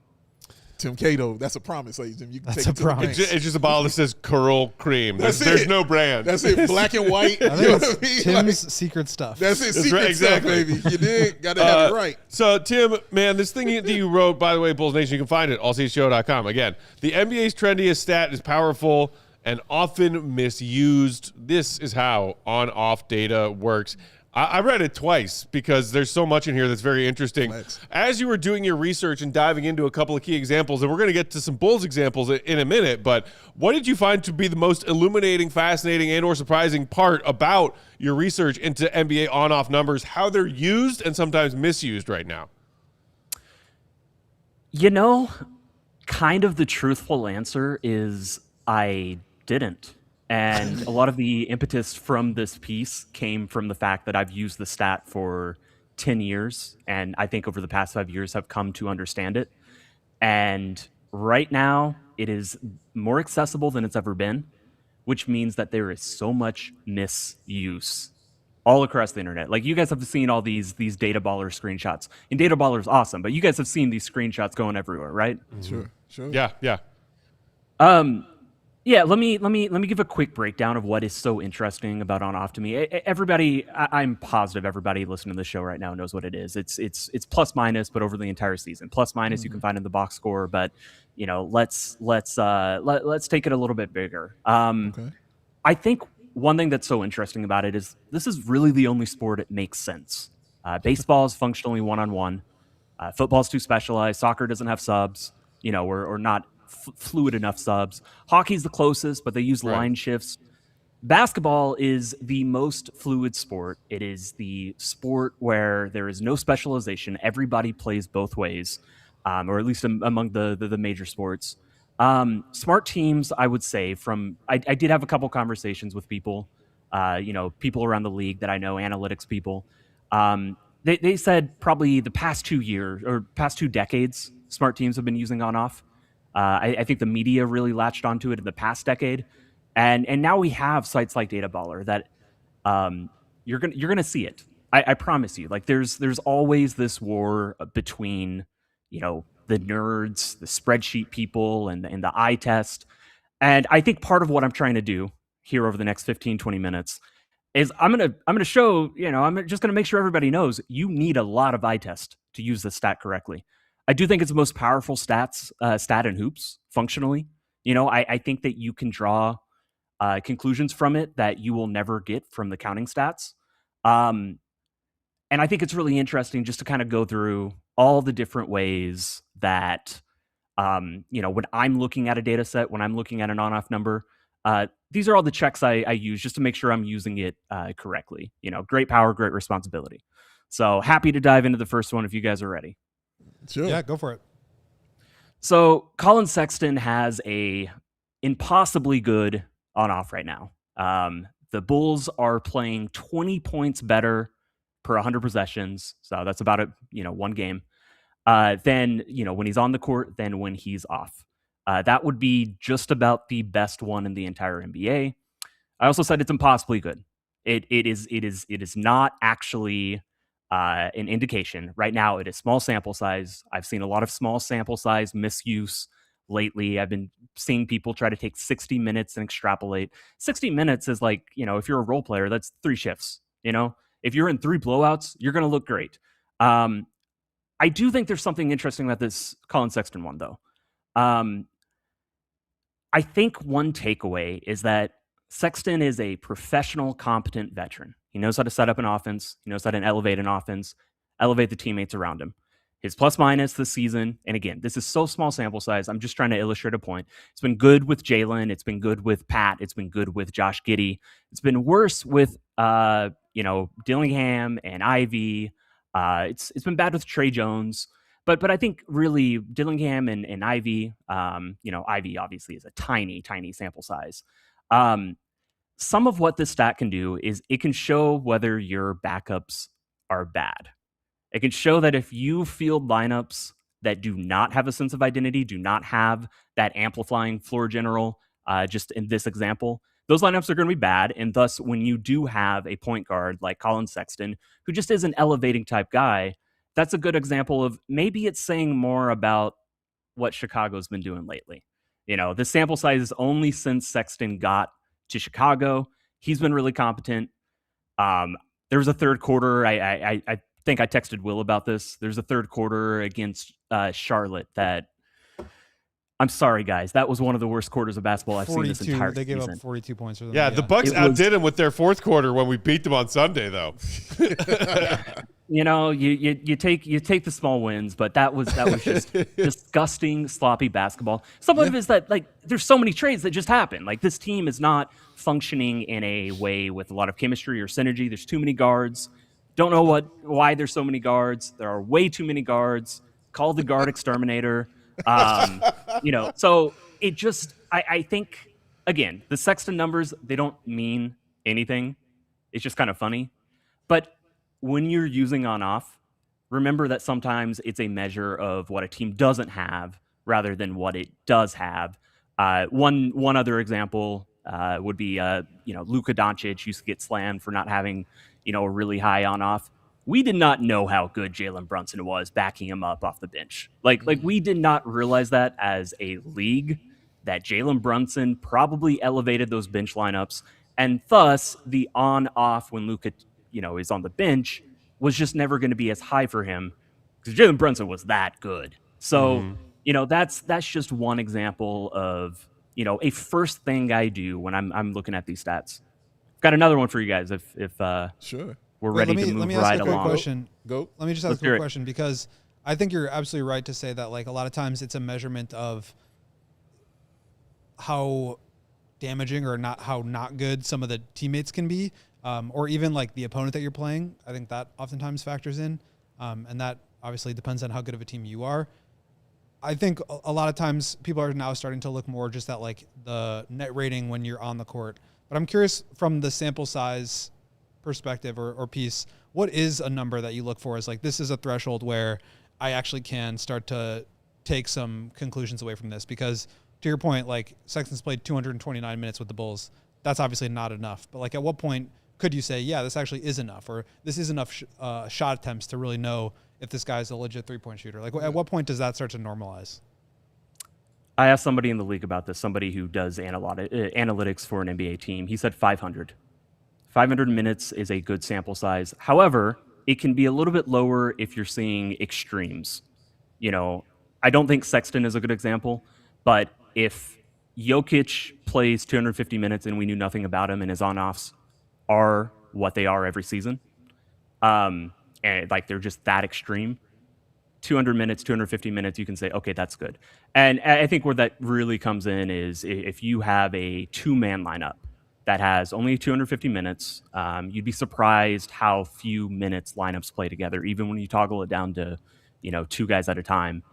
Tim Cato, that's a promise, ladies and gentlemen. You can That's take a it to the promise. bank. It's just a bottle that says Curl Cream. That's There's it. no brand. That's it. Black and white. I You know think what I mean? it's Like, Tim's secret stuff. that's it. That's Secret right, stuff, exactly. baby. You did. Got to have it right. So, Tim, man, this thing that you wrote, by the way, Bulls Nation, you can find it at allchgo.com. Again, the NBA's trendiest stat is powerful and often misused. This is how on-off data works. I read it twice because there's so much in here that's very interesting. Flex. As you were doing your research and diving into a couple of key examples, and we're going to get to some Bulls examples in a minute, but what did you find to be the most illuminating, fascinating, and or surprising part about your research into NBA on-off numbers, how they're used and sometimes misused right now? You know, kind of the truthful answer is I didn't. And a lot of the impetus from this piece came from the fact that I've used the stat for 10 years, and I think over the past 5 years have come to understand it. And right now, it is more accessible than it's ever been, which means that there is so much misuse all across the internet. Like, you guys have seen all these data baller screenshots. And data baller is awesome, but you guys have seen these screenshots going everywhere, right? Sure. Yeah. Yeah, let me give a quick breakdown of what is so interesting about on-off to me. Everybody, I'm positive everybody listening to this show right now knows what it is. It's plus minus, but over the entire season. Plus minus you can find in the box score, but you know, let's take it a little bit bigger. Okay. I think one thing that's so interesting about it is this is really the only sport it makes sense. Baseball is functionally one-on-one. Football's too specialized. Soccer doesn't have subs. You know, or not fluid enough subs. Hockey's the closest, but they use line shifts. Basketball is the most fluid sport. It is the sport where there is no specialization. Everybody plays both ways, or at least among the major sports. Smart teams, I would say, I did have a couple conversations with people, people around the league that I know, analytics people. They said probably the past 2 years or past 2 decades, smart teams have been using on-off. I think the media really latched onto it in the past decade. And now we have sites like Databaller that you're gonna see it. I promise you. Like there's always this war between, the nerds, the spreadsheet people, and the eye test. And I think part of what I'm trying to do here over the next 15, 20 minutes is I'm gonna show, I'm just gonna make sure everybody knows you need a lot of eye test to use this stat correctly. I do think it's the most powerful stat in hoops functionally. I think that you can draw conclusions from it that you will never get from the counting stats. And I think it's really interesting just to kind of go through all the different ways that, when I'm looking at a data set, when I'm looking at an on-off number, these are all the checks I use just to make sure I'm using it correctly. Great power, great responsibility. So happy to dive into the first one if you guys are ready. Sure. Yeah, go for it. So Collin Sexton has a impossibly good on-off right now. The Bulls are playing 20 points better per 100 possessions. So that's about one game. Then, when he's on the court than when he's off. That would be just about the best one in the entire NBA. I also said it's impossibly good. It is not actually an indication. Right now, it is small sample size. I've seen a lot of small sample size misuse lately. I've been seeing people try to take 60 minutes and extrapolate. 60 minutes is like, if you're a role player, that's 3 shifts. If you're in 3 blowouts, you're going to look great. I do think there's something interesting about this Collin Sexton one, though. I think one takeaway is that Sexton is a professional, competent veteran. He knows how to set up an offense. He knows how to elevate an offense, elevate the teammates around him. His plus minus this season, and again, this is so small sample size, I'm just trying to illustrate a point. It's been good with Jalen. It's been good with Pat. It's been good with Josh Giddey. It's been worse with, Dillingham and Ivy. It's been bad with Trey Jones. But I think really Dillingham and Ivy, Ivy obviously is a tiny, tiny sample size. Some of what this stat can do is it can show whether your backups are bad. It can show that if you field lineups that do not have a sense of identity, do not have that amplifying floor general, just in this example, those lineups are going to be bad. And thus, when you do have a point guard like Collin Sexton, who just is an elevating type guy, that's a good example of maybe it's saying more about what Chicago's been doing lately. The sample size is only since Sexton got to Chicago. He's been really competent. There was a third quarter. I think I texted Will about this. There's a third quarter against Charlotte that, I'm sorry, guys, that was one of the worst quarters of basketball I've seen this entire season. They gave up 42 points for them. Yeah, the Bucks outdid him with their fourth quarter when we beat them on Sunday, though. You take the small wins, but that was just disgusting, sloppy basketball. Some of it is that there's so many trades that just happen. Like this team is not functioning in a way with a lot of chemistry or synergy. There's too many guards. Don't know why there's so many guards. There are way too many guards. Call the guard exterminator. So it just, I think, again, the Sexton numbers, they don't mean anything. It's just kind of funny. But when you're using on-off, remember that sometimes it's a measure of what a team doesn't have rather than what it does have. One other example would be, Luka Doncic used to get slammed for not having, a really high on-off. We did not know how good Jalen Brunson was backing him up off the bench. Like we did not realize that as a league, that Jalen Brunson probably elevated those bench lineups, and thus the on-off when Luka, is on the bench was just never going to be as high for him because Jalen Brunson was that good. So, that's just one example of, a first thing I do when I'm looking at these stats. Got another one for you guys if sure. We're ready to move right along. Go. Let me just ask a quick question, because I think you're absolutely right to say that a lot of times it's a measurement of how damaging or not good some of the teammates can be, or even the opponent that you're playing. I think that oftentimes factors in, and that obviously depends on how good of a team you are. I think a lot of times people are now starting to look more just at the net rating when you're on the court. But I'm curious from the sample size perspective or piece, what is a number that you look for as this is a threshold where I actually can start to take some conclusions away from this? Because to your point, like Sexton's played 229 minutes with the Bulls. That's obviously not enough. But like, at what point could you say, yeah, this actually is enough, or this is enough shot attempts to really know if this guy's a legit 3-point shooter? Like, at what point does that start to normalize? I asked somebody in the league about this, somebody who does analytics for an NBA team. He said 500. 500 minutes is a good sample size. However, it can be a little bit lower if you're seeing extremes. You know, I don't think Sexton is a good example, but if Jokic plays 250 minutes and we knew nothing about him and his on-offs are what they are every season, and like they're just that extreme, 200 minutes, 250 minutes, you can say, okay, that's good. And I think where that really comes in is if you have a two-man lineup that has only 250 minutes, you'd be surprised how few minutes lineups play together, even when you toggle it down to, you know, 2 guys at a time.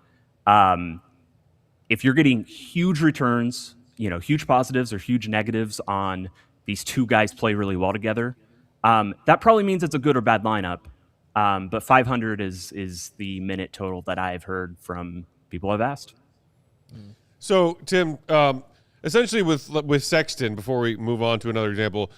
If you're getting huge returns, you know, huge positives or huge negatives on these 2 guys play really well together, that probably means it's a good or bad lineup. But 500 is the minute total that I've heard from people I've asked. So, Tim, essentially with Sexton, before we move on to another example,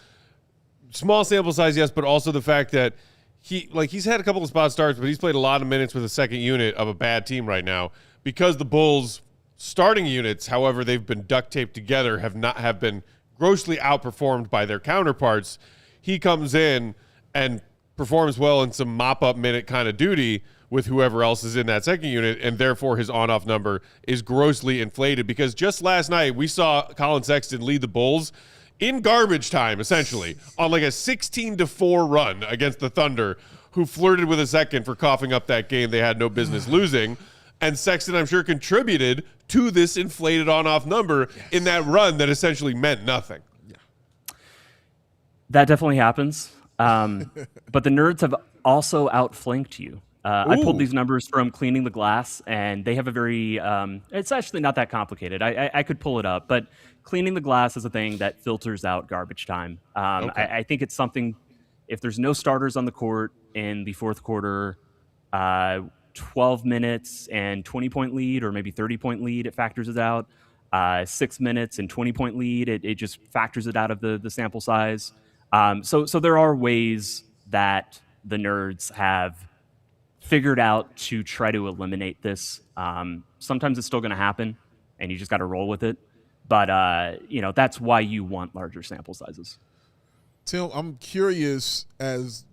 small sample size, yes, but also the fact that he's had a couple of spot starts, but he's played a lot of minutes with a second unit of a bad team right now because the Bulls' starting units, however they've been duct taped together, have been grossly outperformed by their counterparts. He comes in and performs well in some mop-up minute kind of duty with whoever else is in that second unit, and therefore his on-off number is grossly inflated because just last night we saw Collin Sexton lead the Bulls in garbage time, essentially, on like a 16-4 run against the Thunder, who flirted with a second for coughing up that game they had no business losing. And Sexton, I'm sure, contributed to this inflated on-off number in that run that essentially meant nothing. That definitely happens. But the nerds have also outflanked you. I pulled these numbers from Cleaning the Glass, and they have a very, it's actually not that complicated. I could pull it up, but Cleaning the Glass is a thing that filters out garbage time. I think it's something, if there's no starters on the court in the fourth quarter, 12 minutes and 20-point lead, or maybe 30-point lead, it factors it out. 6 minutes and 20-point lead, it just factors it out of the sample size. So there are ways that the nerds have figured out to try to eliminate this. Sometimes it's still going to happen, and you just got to roll with it. But, you know, that's why you want larger sample sizes. Tim, I'm curious, as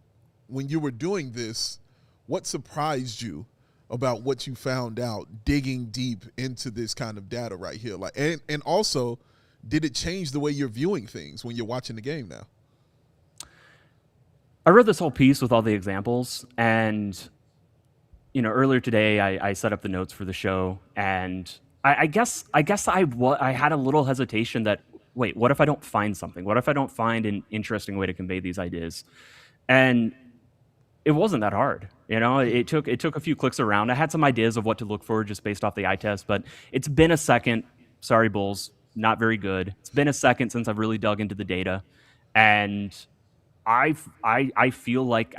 when you were doing this, what surprised you about what you found out digging deep into this kind of data right here? Like, and also, did it change the way you're viewing things when you're watching the game now? I read this whole piece with all the examples, and you know, earlier today I set up the notes for the show, and I guess I had a little hesitation that, wait, what if I don't find something? What if I don't find an interesting way to convey these ideas? And it wasn't that hard. You know, it took a few clicks around. I had some ideas of what to look for just based off the eye test, but it's been a second. Sorry, Bulls, not very good. It's been a second since I've really dug into the data, and I feel like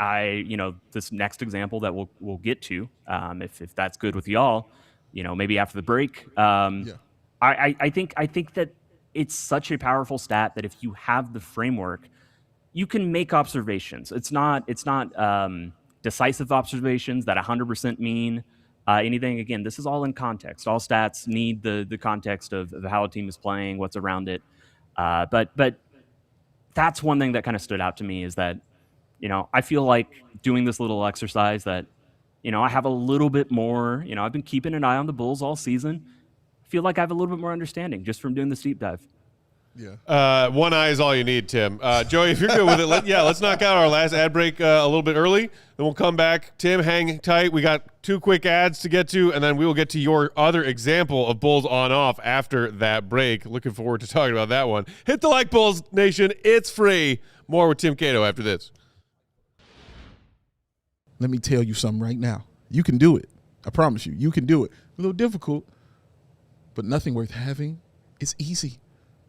this next example that we'll get to, if that's good with y'all, you know, maybe after the break. I think that it's such a powerful stat that if you have the framework, you can make observations. It's not decisive observations that 100% mean anything. Again, this is all in context. All stats need the context of how a team is playing, what's around it. But that's one thing that kind of stood out to me is that, you know, I feel like doing this little exercise that, you know, I have a little bit more, you know, I've been keeping an eye on the Bulls all season. I feel like I have a little bit more understanding just from doing this deep dive. Yeah. One eye is all you need, Tim. Joey, if you're good with it, let's knock out our last ad break a little bit early. Then we'll come back. Tim, hang tight. We got 2 quick ads to get to, and then we will get to your other example of Bulls on-off after that break. Looking forward to talking about that one. Hit the like, Bulls Nation. It's free. More with Tim Cato after this. Let me tell you something right now. You can do it. I promise you. You can do it. A little difficult, but nothing worth having is easy.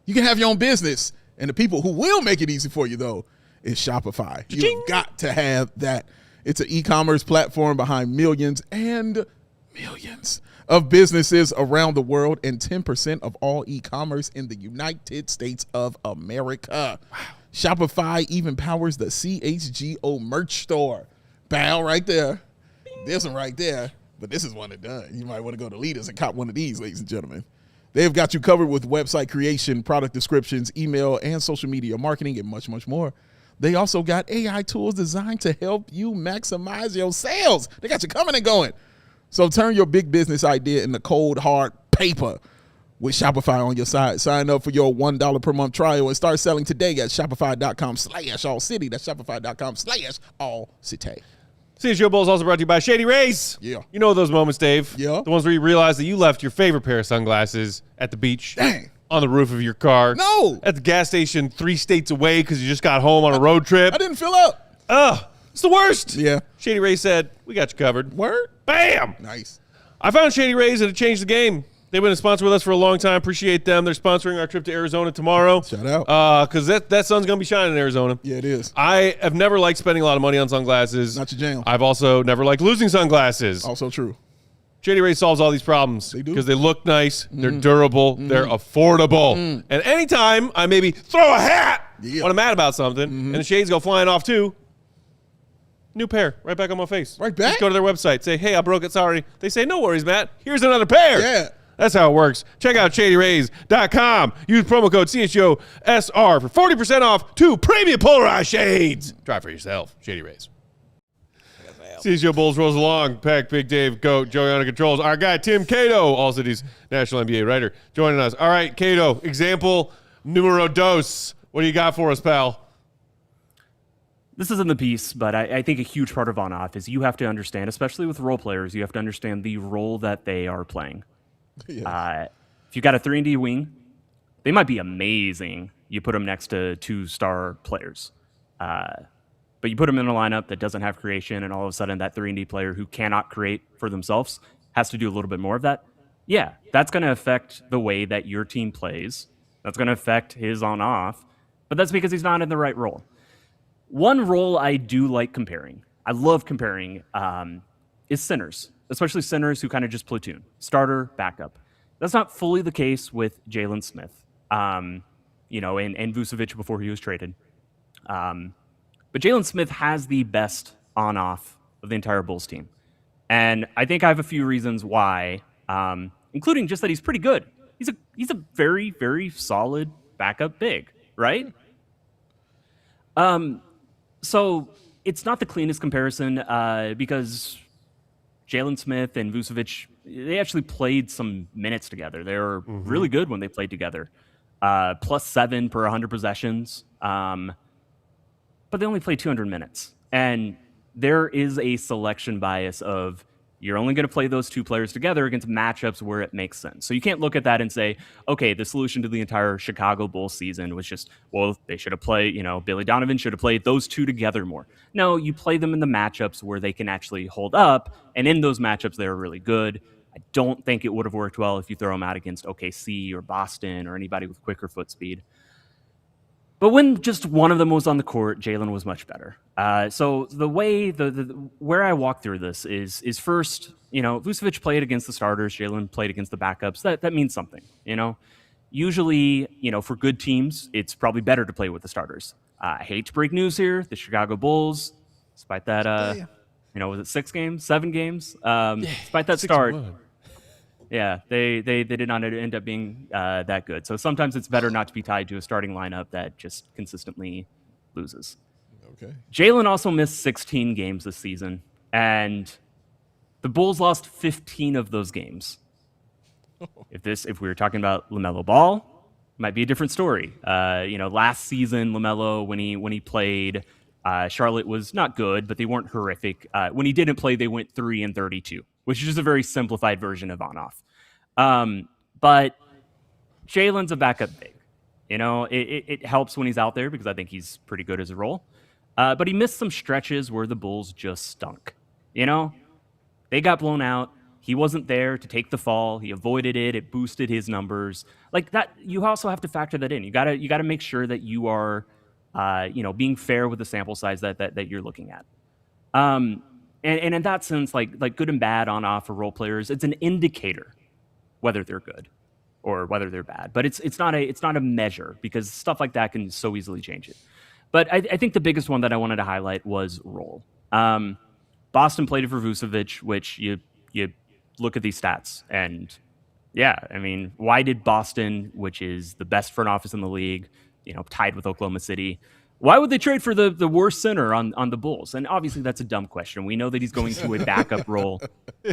You can have your own business, and the people who will make it easy for you, though, is Shopify. You've got to have that. It's an e-commerce platform behind millions and millions of businesses around the world and 10% of all e-commerce in the United States of America. Wow. Shopify even powers the CHGO merch store. Bow right there. This one right there. But this is one and done. You might want to go to Leaders and cop one of these, ladies and gentlemen. They've got you covered with website creation, product descriptions, email, and social media marketing, and much, much more. They also got AI tools designed to help you maximize your sales. They got you coming and going. So turn your big business idea into cold, hard paper with Shopify on your side. Sign up for your $1 per month trial and start selling today at shopify.com/allcity. That's shopify.com/allcity. CHGO Bulls also brought to you by Shady Rays. Yeah. You know those moments, Dave. Yeah. The ones where you realize that you left your favorite pair of sunglasses at the beach. Dang. On the roof of your car. No. At the gas station 3 states away because you just got home on a road trip. I didn't fill up. Ugh. It's the worst. Yeah. Shady Rays said, we got you covered. Word? Bam. Nice. I found Shady Rays and it changed the game. They've been a sponsor with us for a long time. Appreciate them. They're sponsoring our trip to Arizona tomorrow. Shout out. Because that sun's going to be shining in Arizona. Yeah, it is. I have never liked spending a lot of money on sunglasses. Not your jam. I've also never liked losing sunglasses. Also true. Shady Rays solves all these problems. They do. Because they look nice, they're durable, they're affordable. And anytime I maybe throw a hat when I'm mad about something and the shades go flying off too, new pair, right back on my face. Right back? Just go to their website, say, hey, I broke it, sorry. They say, no worries, Matt. Here's another pair. Yeah. That's how it works. Check out shadyrays.com. Use promo code CHGOSR for 40% off 2 premium polarized shades. Try for yourself. Shady Rays. CHGO Bulls rolls along. Peck, Big Dave, Goat, Joey on the controls. Our guy, Tim Cato, ALLCITY's national NBA writer, joining us. All right, Cato, example numero dos. What do you got for us, pal? This isn't the piece, but I think a huge part of on-off is you have to understand, especially with role players, you have to understand the role that they are playing. Yes. If you got a 3-and-D wing, they might be amazing. You put them next to 2-star players. But you put them in a lineup that doesn't have creation, and all of a sudden that 3-and-D player who cannot create for themselves has to do a little bit more of that. Yeah, that's going to affect the way that your team plays. That's going to affect his on-off. But that's because he's not in the right role. One role I do like comparing, I love comparing, is centers, especially centers who kind of just platoon, starter, backup. That's not fully the case with Jalen Smith, and Vucevic before he was traded. But Jalen Smith has the best on-off of the entire Bulls team. And I think I have a few reasons why, including just that he's pretty good. He's a very, very solid backup big, right? So it's not the cleanest comparison because Jalen Smith and Vucevic, they actually played some minutes together. They were really good when they played together. +7 per 100 possessions. But they only played 200 minutes. And there is a selection bias of you're only going to play those 2 players together against matchups where it makes sense. So you can't look at that and say, okay, the solution to the entire Chicago Bulls season was just, well, they should have played, Billy Donovan should have played those 2 together more. No, you play them in the matchups where they can actually hold up. And in those matchups, they're really good. I don't think it would have worked well if you throw them out against OKC or Boston or anybody with quicker foot speed. But when just one of them was on the court, Jalen was much better. So the way where I walk through this is first, Vucevic played against the starters, Jalen played against the backups. That means something, Usually, for good teams, it's probably better to play with the starters. I hate to break news here. The Chicago Bulls, despite that, was it 6 games, 7 games? Despite that start. Yeah, they did not end up being that good. So sometimes it's better not to be tied to a starting lineup that just consistently loses. Okay. Jalen also missed 16 games this season, and the Bulls lost 15 of those games. If we were talking about LaMelo Ball, it might be a different story. Last season LaMelo when he played, Charlotte was not good, but they weren't horrific. When he didn't play, they went 3-32. Which is just a very simplified version of on-off. But Jalen's a backup big. It helps when he's out there because I think he's pretty good as a role. But he missed some stretches where the Bulls just stunk. They got blown out. He wasn't there to take the fall. He avoided it. It boosted his numbers. Like that, you also have to factor that in. You gotta make sure that you are, being fair with the sample size that you're looking at. And in that sense, like good and bad on off for role players, it's an indicator whether they're good or whether they're bad. But it's not a measure, because stuff like that can so easily change it. But I think the biggest one that I wanted to highlight was role. Boston played it for Vucevic, which you look at these stats, and yeah, I mean, why did Boston, which is the best front office in the league, tied with Oklahoma City, why would they trade for the worst center on the Bulls? And obviously that's a dumb question. We know that he's going to a backup role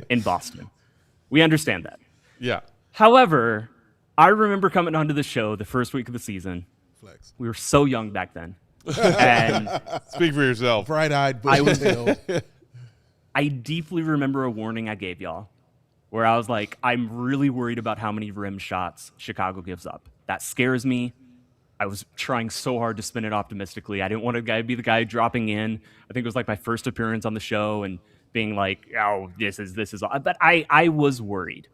in Boston. We understand that. Yeah. However, I remember coming onto the show the first week of the season. Flex. We were so young back then. And Speak for yourself. Bright-eyed, I deeply remember a warning I gave y'all where I was like, I'm really worried about how many rim shots Chicago gives up. That scares me. I was trying so hard to spin it optimistically. I didn't want to be the guy dropping in. I think it was like my first appearance on the show and being like, oh, this is. But I was worried.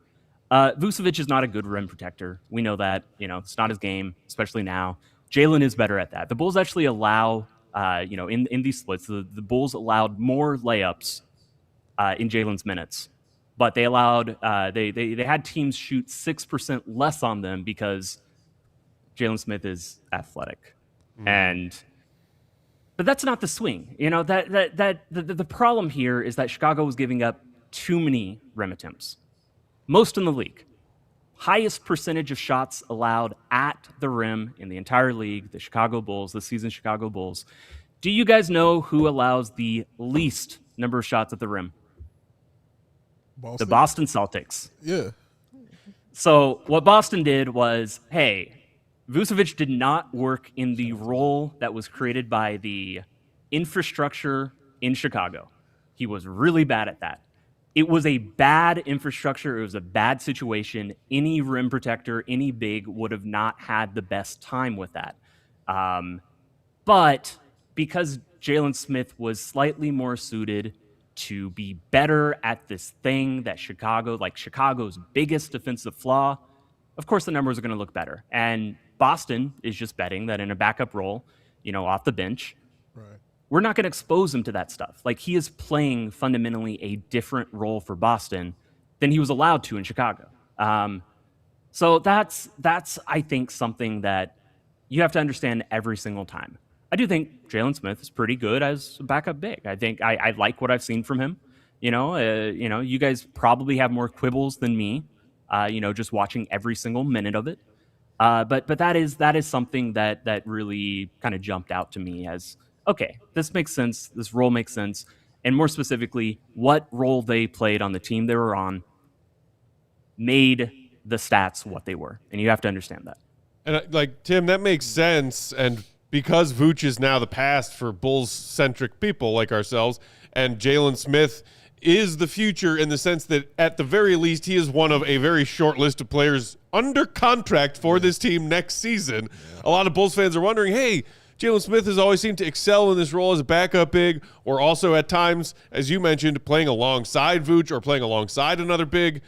Vucevic is not a good rim protector. We know that. It's not his game, especially now. Jalen is better at that. The Bulls actually allow, in these splits, the Bulls allowed more layups in Jalen's minutes, but they allowed they had teams shoot 6% less on them because Jalen Smith is athletic, but that's not the swing. The problem here is that Chicago was giving up too many rim attempts, most in the league. Highest percentage of shots allowed at the rim in the entire league, the Chicago Bulls, this season's Chicago Bulls. Do you guys know who allows the least number of shots at the rim? Boston? The Boston Celtics. Yeah. So what Boston did was, hey, Vucevic did not work in the role that was created by the infrastructure in Chicago. He was really bad at that. It was a bad infrastructure. It was a bad situation. Any rim protector, any big would have not had the best time with that. But because Jalen Smith was slightly more suited to be better at this thing that Chicago's biggest defensive flaw, of course the numbers are going to look better. And Boston is just betting that in a backup role, off the bench, Right. we're not going to expose him to that stuff. Like, he is playing fundamentally a different role for Boston than he was allowed to in Chicago. So that's I think something that you have to understand every single time. I do think Jalen Smith is pretty good as a backup big. I think I like what I've seen from him. You guys probably have more quibbles than me. Just watching every single minute of it. But that is something that really kind of jumped out to me as, okay, this makes sense. This role makes sense. And more specifically, what role they played on the team they were on made the stats what they were. And you have to understand that. And Tim, that makes sense. And because Vooch is now the past for Bulls-centric people like ourselves, and Jalen Smith is the future in the sense that at the very least he is one of a very short list of players under contract for this team next season. Yeah. A lot of Bulls fans are wondering, hey, Jalen Smith has always seemed to excel in this role as a backup big, or also at times, as you mentioned, playing alongside Vooch or playing alongside another big.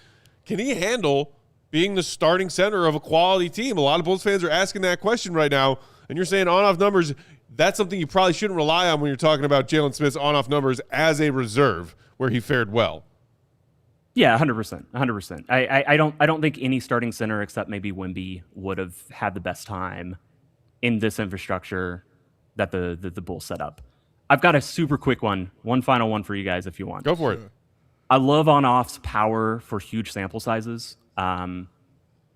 Can he handle being the starting center of a quality team? A lot of Bulls fans are asking that question right now, and you're saying on-off numbers, that's something you probably shouldn't rely on when you're talking about Jalen Smith's on-off numbers as a reserve where he fared well. Yeah, 100%. I don't think any starting center except maybe Wemby would have had the best time in this infrastructure that the Bulls set up. I've got a super quick one final one for you guys if you want. Go for it. I love on-off's power for huge sample sizes.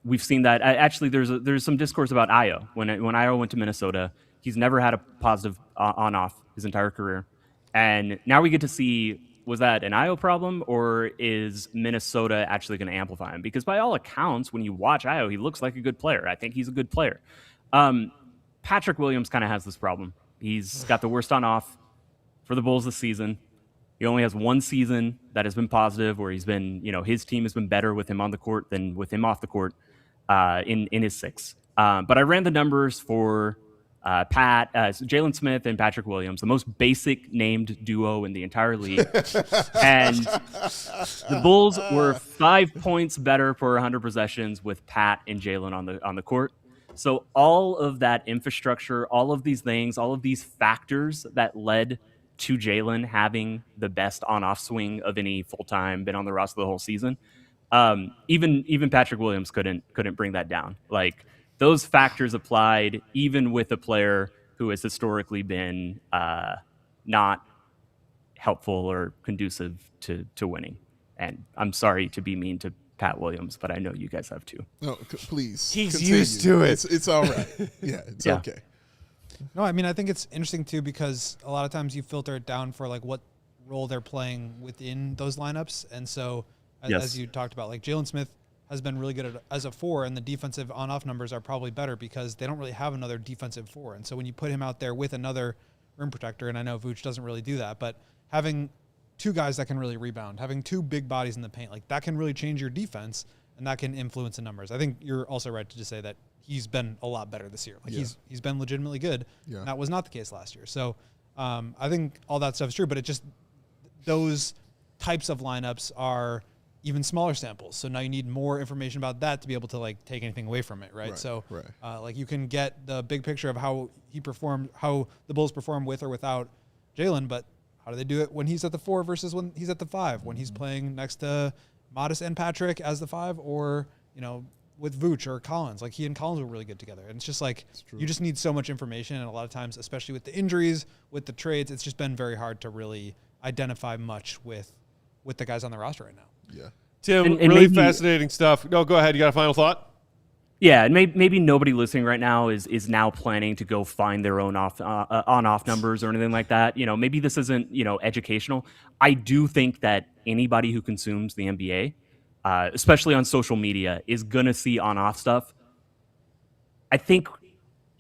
We've seen that. Actually, there's some discourse about Ayo. When Ayo went to Minnesota, he's never had a positive on-off his entire career. And now we get to see, was that an Ayo problem, or is Minnesota actually going to amplify him? Because by all accounts, when you watch Ayo, he looks like a good player. I think he's a good player. Patrick Williams kind of has this problem. He's got the worst on-off for the Bulls this season. He only has one season that has been positive, where he's been, his team has been better with him on the court than with him off the court in his six. But I ran the numbers for Jalen Smith and Patrick Williams, the most basic named duo in the entire league. And the Bulls were 5 points better per 100 possessions with Pat and Jalen on the court. So all of that infrastructure, all of these things, all of these factors that led to Jalen having the best on-off swing of any full-time, been on the roster the whole season. Even Patrick Williams couldn't bring that down. Like, those factors applied even with a player who has historically been not helpful or conducive to winning. And I'm sorry to be mean to Pat Williams, but I know you guys have too. No, please. He's continue. used to it. It's all right. Yeah, it's okay. No, I mean, I think it's interesting too because a lot of times you filter it down for like what role they're playing within those lineups. And so as you talked about, like Jalen Smith has been really good as a 4, and the defensive on-off numbers are probably better because they don't really have another defensive 4. And so when you put him out there with another rim protector, and I know Vooch doesn't really do that, but having 2 guys that can really rebound, having 2 big bodies in the paint, like that can really change your defense and that can influence the numbers. I think you're also right to just say that he's been a lot better this year. Like he's been legitimately good. Yeah. That was not the case last year. So I think all that stuff is true, but it just, those types of lineups are even smaller samples. So now you need more information about that to be able to like take anything away from it. Right. So like you can get the big picture of how he performed, how the Bulls perform with or without Jalen, but how do they do it when he's at the 4 versus when he's at the 5, when he's playing next to Modest and Patrick as the 5, or, you know, with Vooch or Collins? Like, he and Collins were really good together. And it's just like, you just need so much information. And a lot of times, especially with the injuries, with the trades, it's just been very hard to really identify much with the guys on the roster right now. Yeah. Tim, and really fascinating stuff. No, go ahead. You got a final thought? Yeah, and maybe nobody listening right now is now planning to go find their own on-off numbers or anything like that. You know, maybe this isn't, you know, educational. I do think that anybody who consumes the NBA, especially on social media, is going to see on-off stuff. I think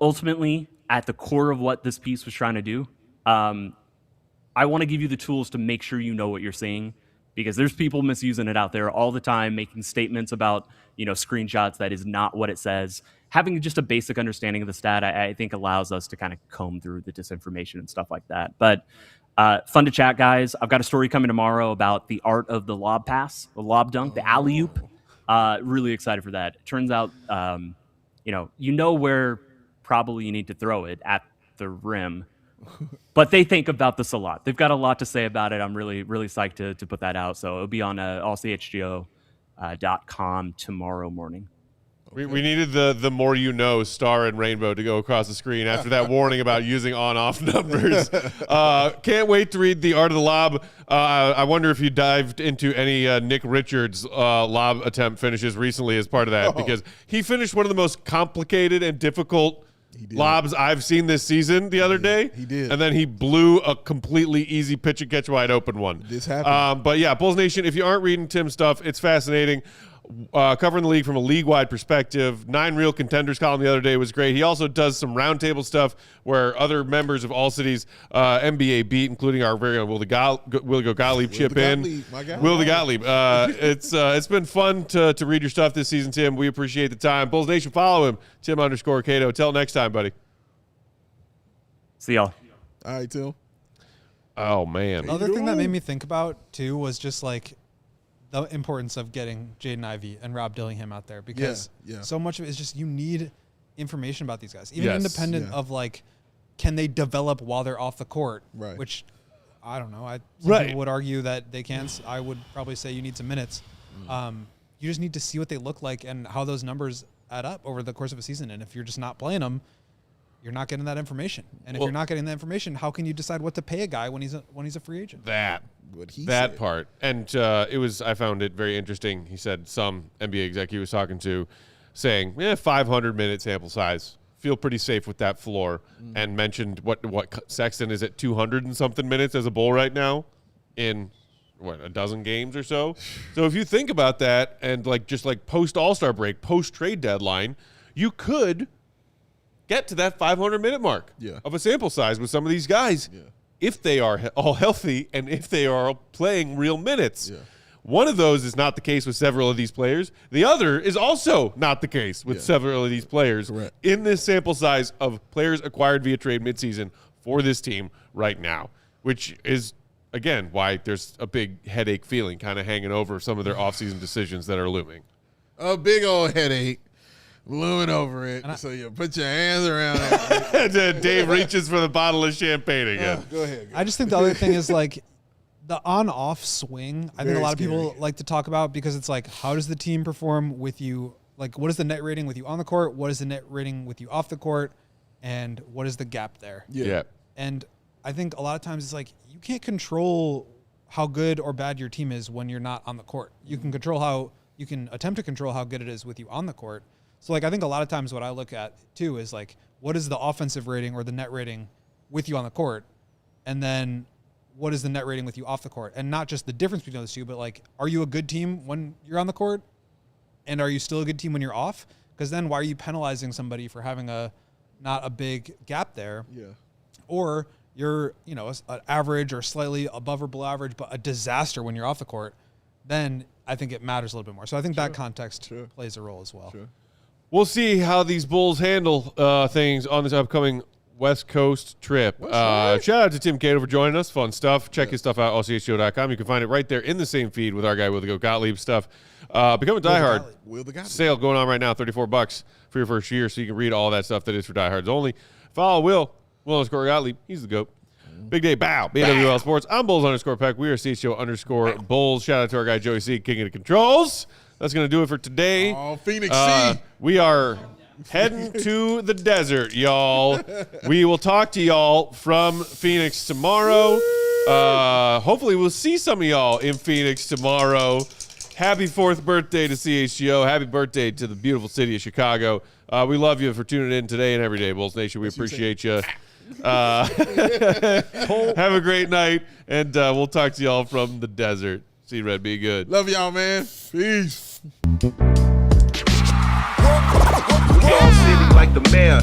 ultimately at the core of what this piece was trying to do, I want to give you the tools to make sure you know what you're seeing, because there's people misusing it out there all the time, making statements about, you know, screenshots that is not what it says. Having just a basic understanding of the stat, I think, allows us to kind of comb through the disinformation and stuff like that. But fun to chat, guys. I've got a story coming tomorrow about the art of the lob pass, the lob dunk, the alley-oop. Really excited for that. It turns out, you know where probably you need to throw it, at the rim. But they think about this a lot. They've got a lot to say about it. I'm really, really psyched to put that out. So it'll be on ALLCHGO.com tomorrow morning. We needed the more you know star and rainbow to go across the screen after that warning about using on-off numbers. Can't wait to read the art of the lob. I wonder if you dived into any Nick Richards lob attempt finishes recently as part of that, because he finished one of the most complicated and difficult lobs I've seen this season the other day. He did. And then he blew a completely easy pitch and catch wide open one. This happened. But yeah, Bulls Nation, if you aren't reading Tim's stuff, it's fascinating. Covering the league from a league-wide perspective. 9 Real Contenders column the other day was great. He also does some roundtable stuff where other members of ALLCITY's NBA beat, including our very own Will Gottlieb chip in. My guy. Will Gottlieb. It's been fun to read your stuff this season, Tim. We appreciate the time. Bulls Nation, follow him, Tim_Cato. Till next time, buddy. See y'all. All right, Tim. Oh, man. The other thing that made me think about, too, was just like the importance of getting Jaden Ivey and Rob Dillingham out there, because so much of it is just, you need information about these guys, even independent of like, can they develop while they're off the court? Right. Which I don't know. Some people would argue that they can't. I would probably say you need some minutes. You just need to see what they look like and how those numbers add up over the course of a season. And if you're just not playing them, you're not getting that information. And if you're not getting that information, how can you decide what to pay a guy when he's a free agent? That part. And I found it very interesting. He said some NBA exec he was talking to saying, 500-minute sample size. Feel pretty safe with that floor. And mentioned what Sexton is at 200 and something minutes as a Bull right now in a dozen games or so. So if you think about that, and just post All-Star break, post trade deadline, you could get to that 500-minute mark of a sample size with some of these guys if they are all healthy and if they are playing real minutes. One of those is not the case with several of these players. The other is also not the case with several of these players in this sample size of players acquired via trade midseason for this team right now, which is, again, why there's a big headache feeling kind of hanging over some of their offseason decisions that are looming. A big old headache. blooming over it. So you put your hands around it. And then Dave reaches for the bottle of champagne again. Go ahead. I just think the other thing is like the on-off swing. I think Very a lot of people scary. like to talk about because it's like, how does the team perform with you? Like, what is the net rating with you on the court? What is the net rating with you off the court? And what is the gap there? Yeah. And I think a lot of times it's like you can't control how good or bad your team is when you're not on the court. You can attempt to control how good it is with you on the court. So like I think a lot of times what I look at too is like what is the offensive rating or the net rating with you on the court, and then what is the net rating with you off the court, and not just the difference between those two, but like are you a good team when you're on the court, and are you still a good team when you're off? Because then why are you penalizing somebody for having not a big gap there? Yeah. Or you're, an average or slightly above or below average, but a disaster when you're off the court, then I think it matters a little bit more. So I think that context plays a role as well. Sure. We'll see how these Bulls handle things on this upcoming West Coast trip. Shout out to Tim Cato for joining us. Fun stuff. Check his stuff out, allchgo.com. You can find it right there in the same feed with our guy, Will the Gottlieb stuff. Become a diehard. Will the Gottlieb. Sale going on right now, $34 for your first year, so you can read all that stuff that is for diehards only. Follow Will _Gottlieb. He's the GOAT. Big day, bow. BWL Sports. I'm Bulls _Peck. We are CHGO _Bulls. Shout out to our guy, Joey C., King of the Controls. That's going to do it for today. Oh, Phoenix C. We are heading to the desert, y'all. We will talk to y'all from Phoenix tomorrow. Hopefully, we'll see some of y'all in Phoenix tomorrow. Happy 4th birthday to CHGO. Happy birthday to the beautiful city of Chicago. We love you for tuning in today and every day, Bulls Nation. We appreciate you. Have a great night, and we'll talk to y'all from the desert. See you, Red. Be good. Love y'all, man. Peace. All city like the mayor.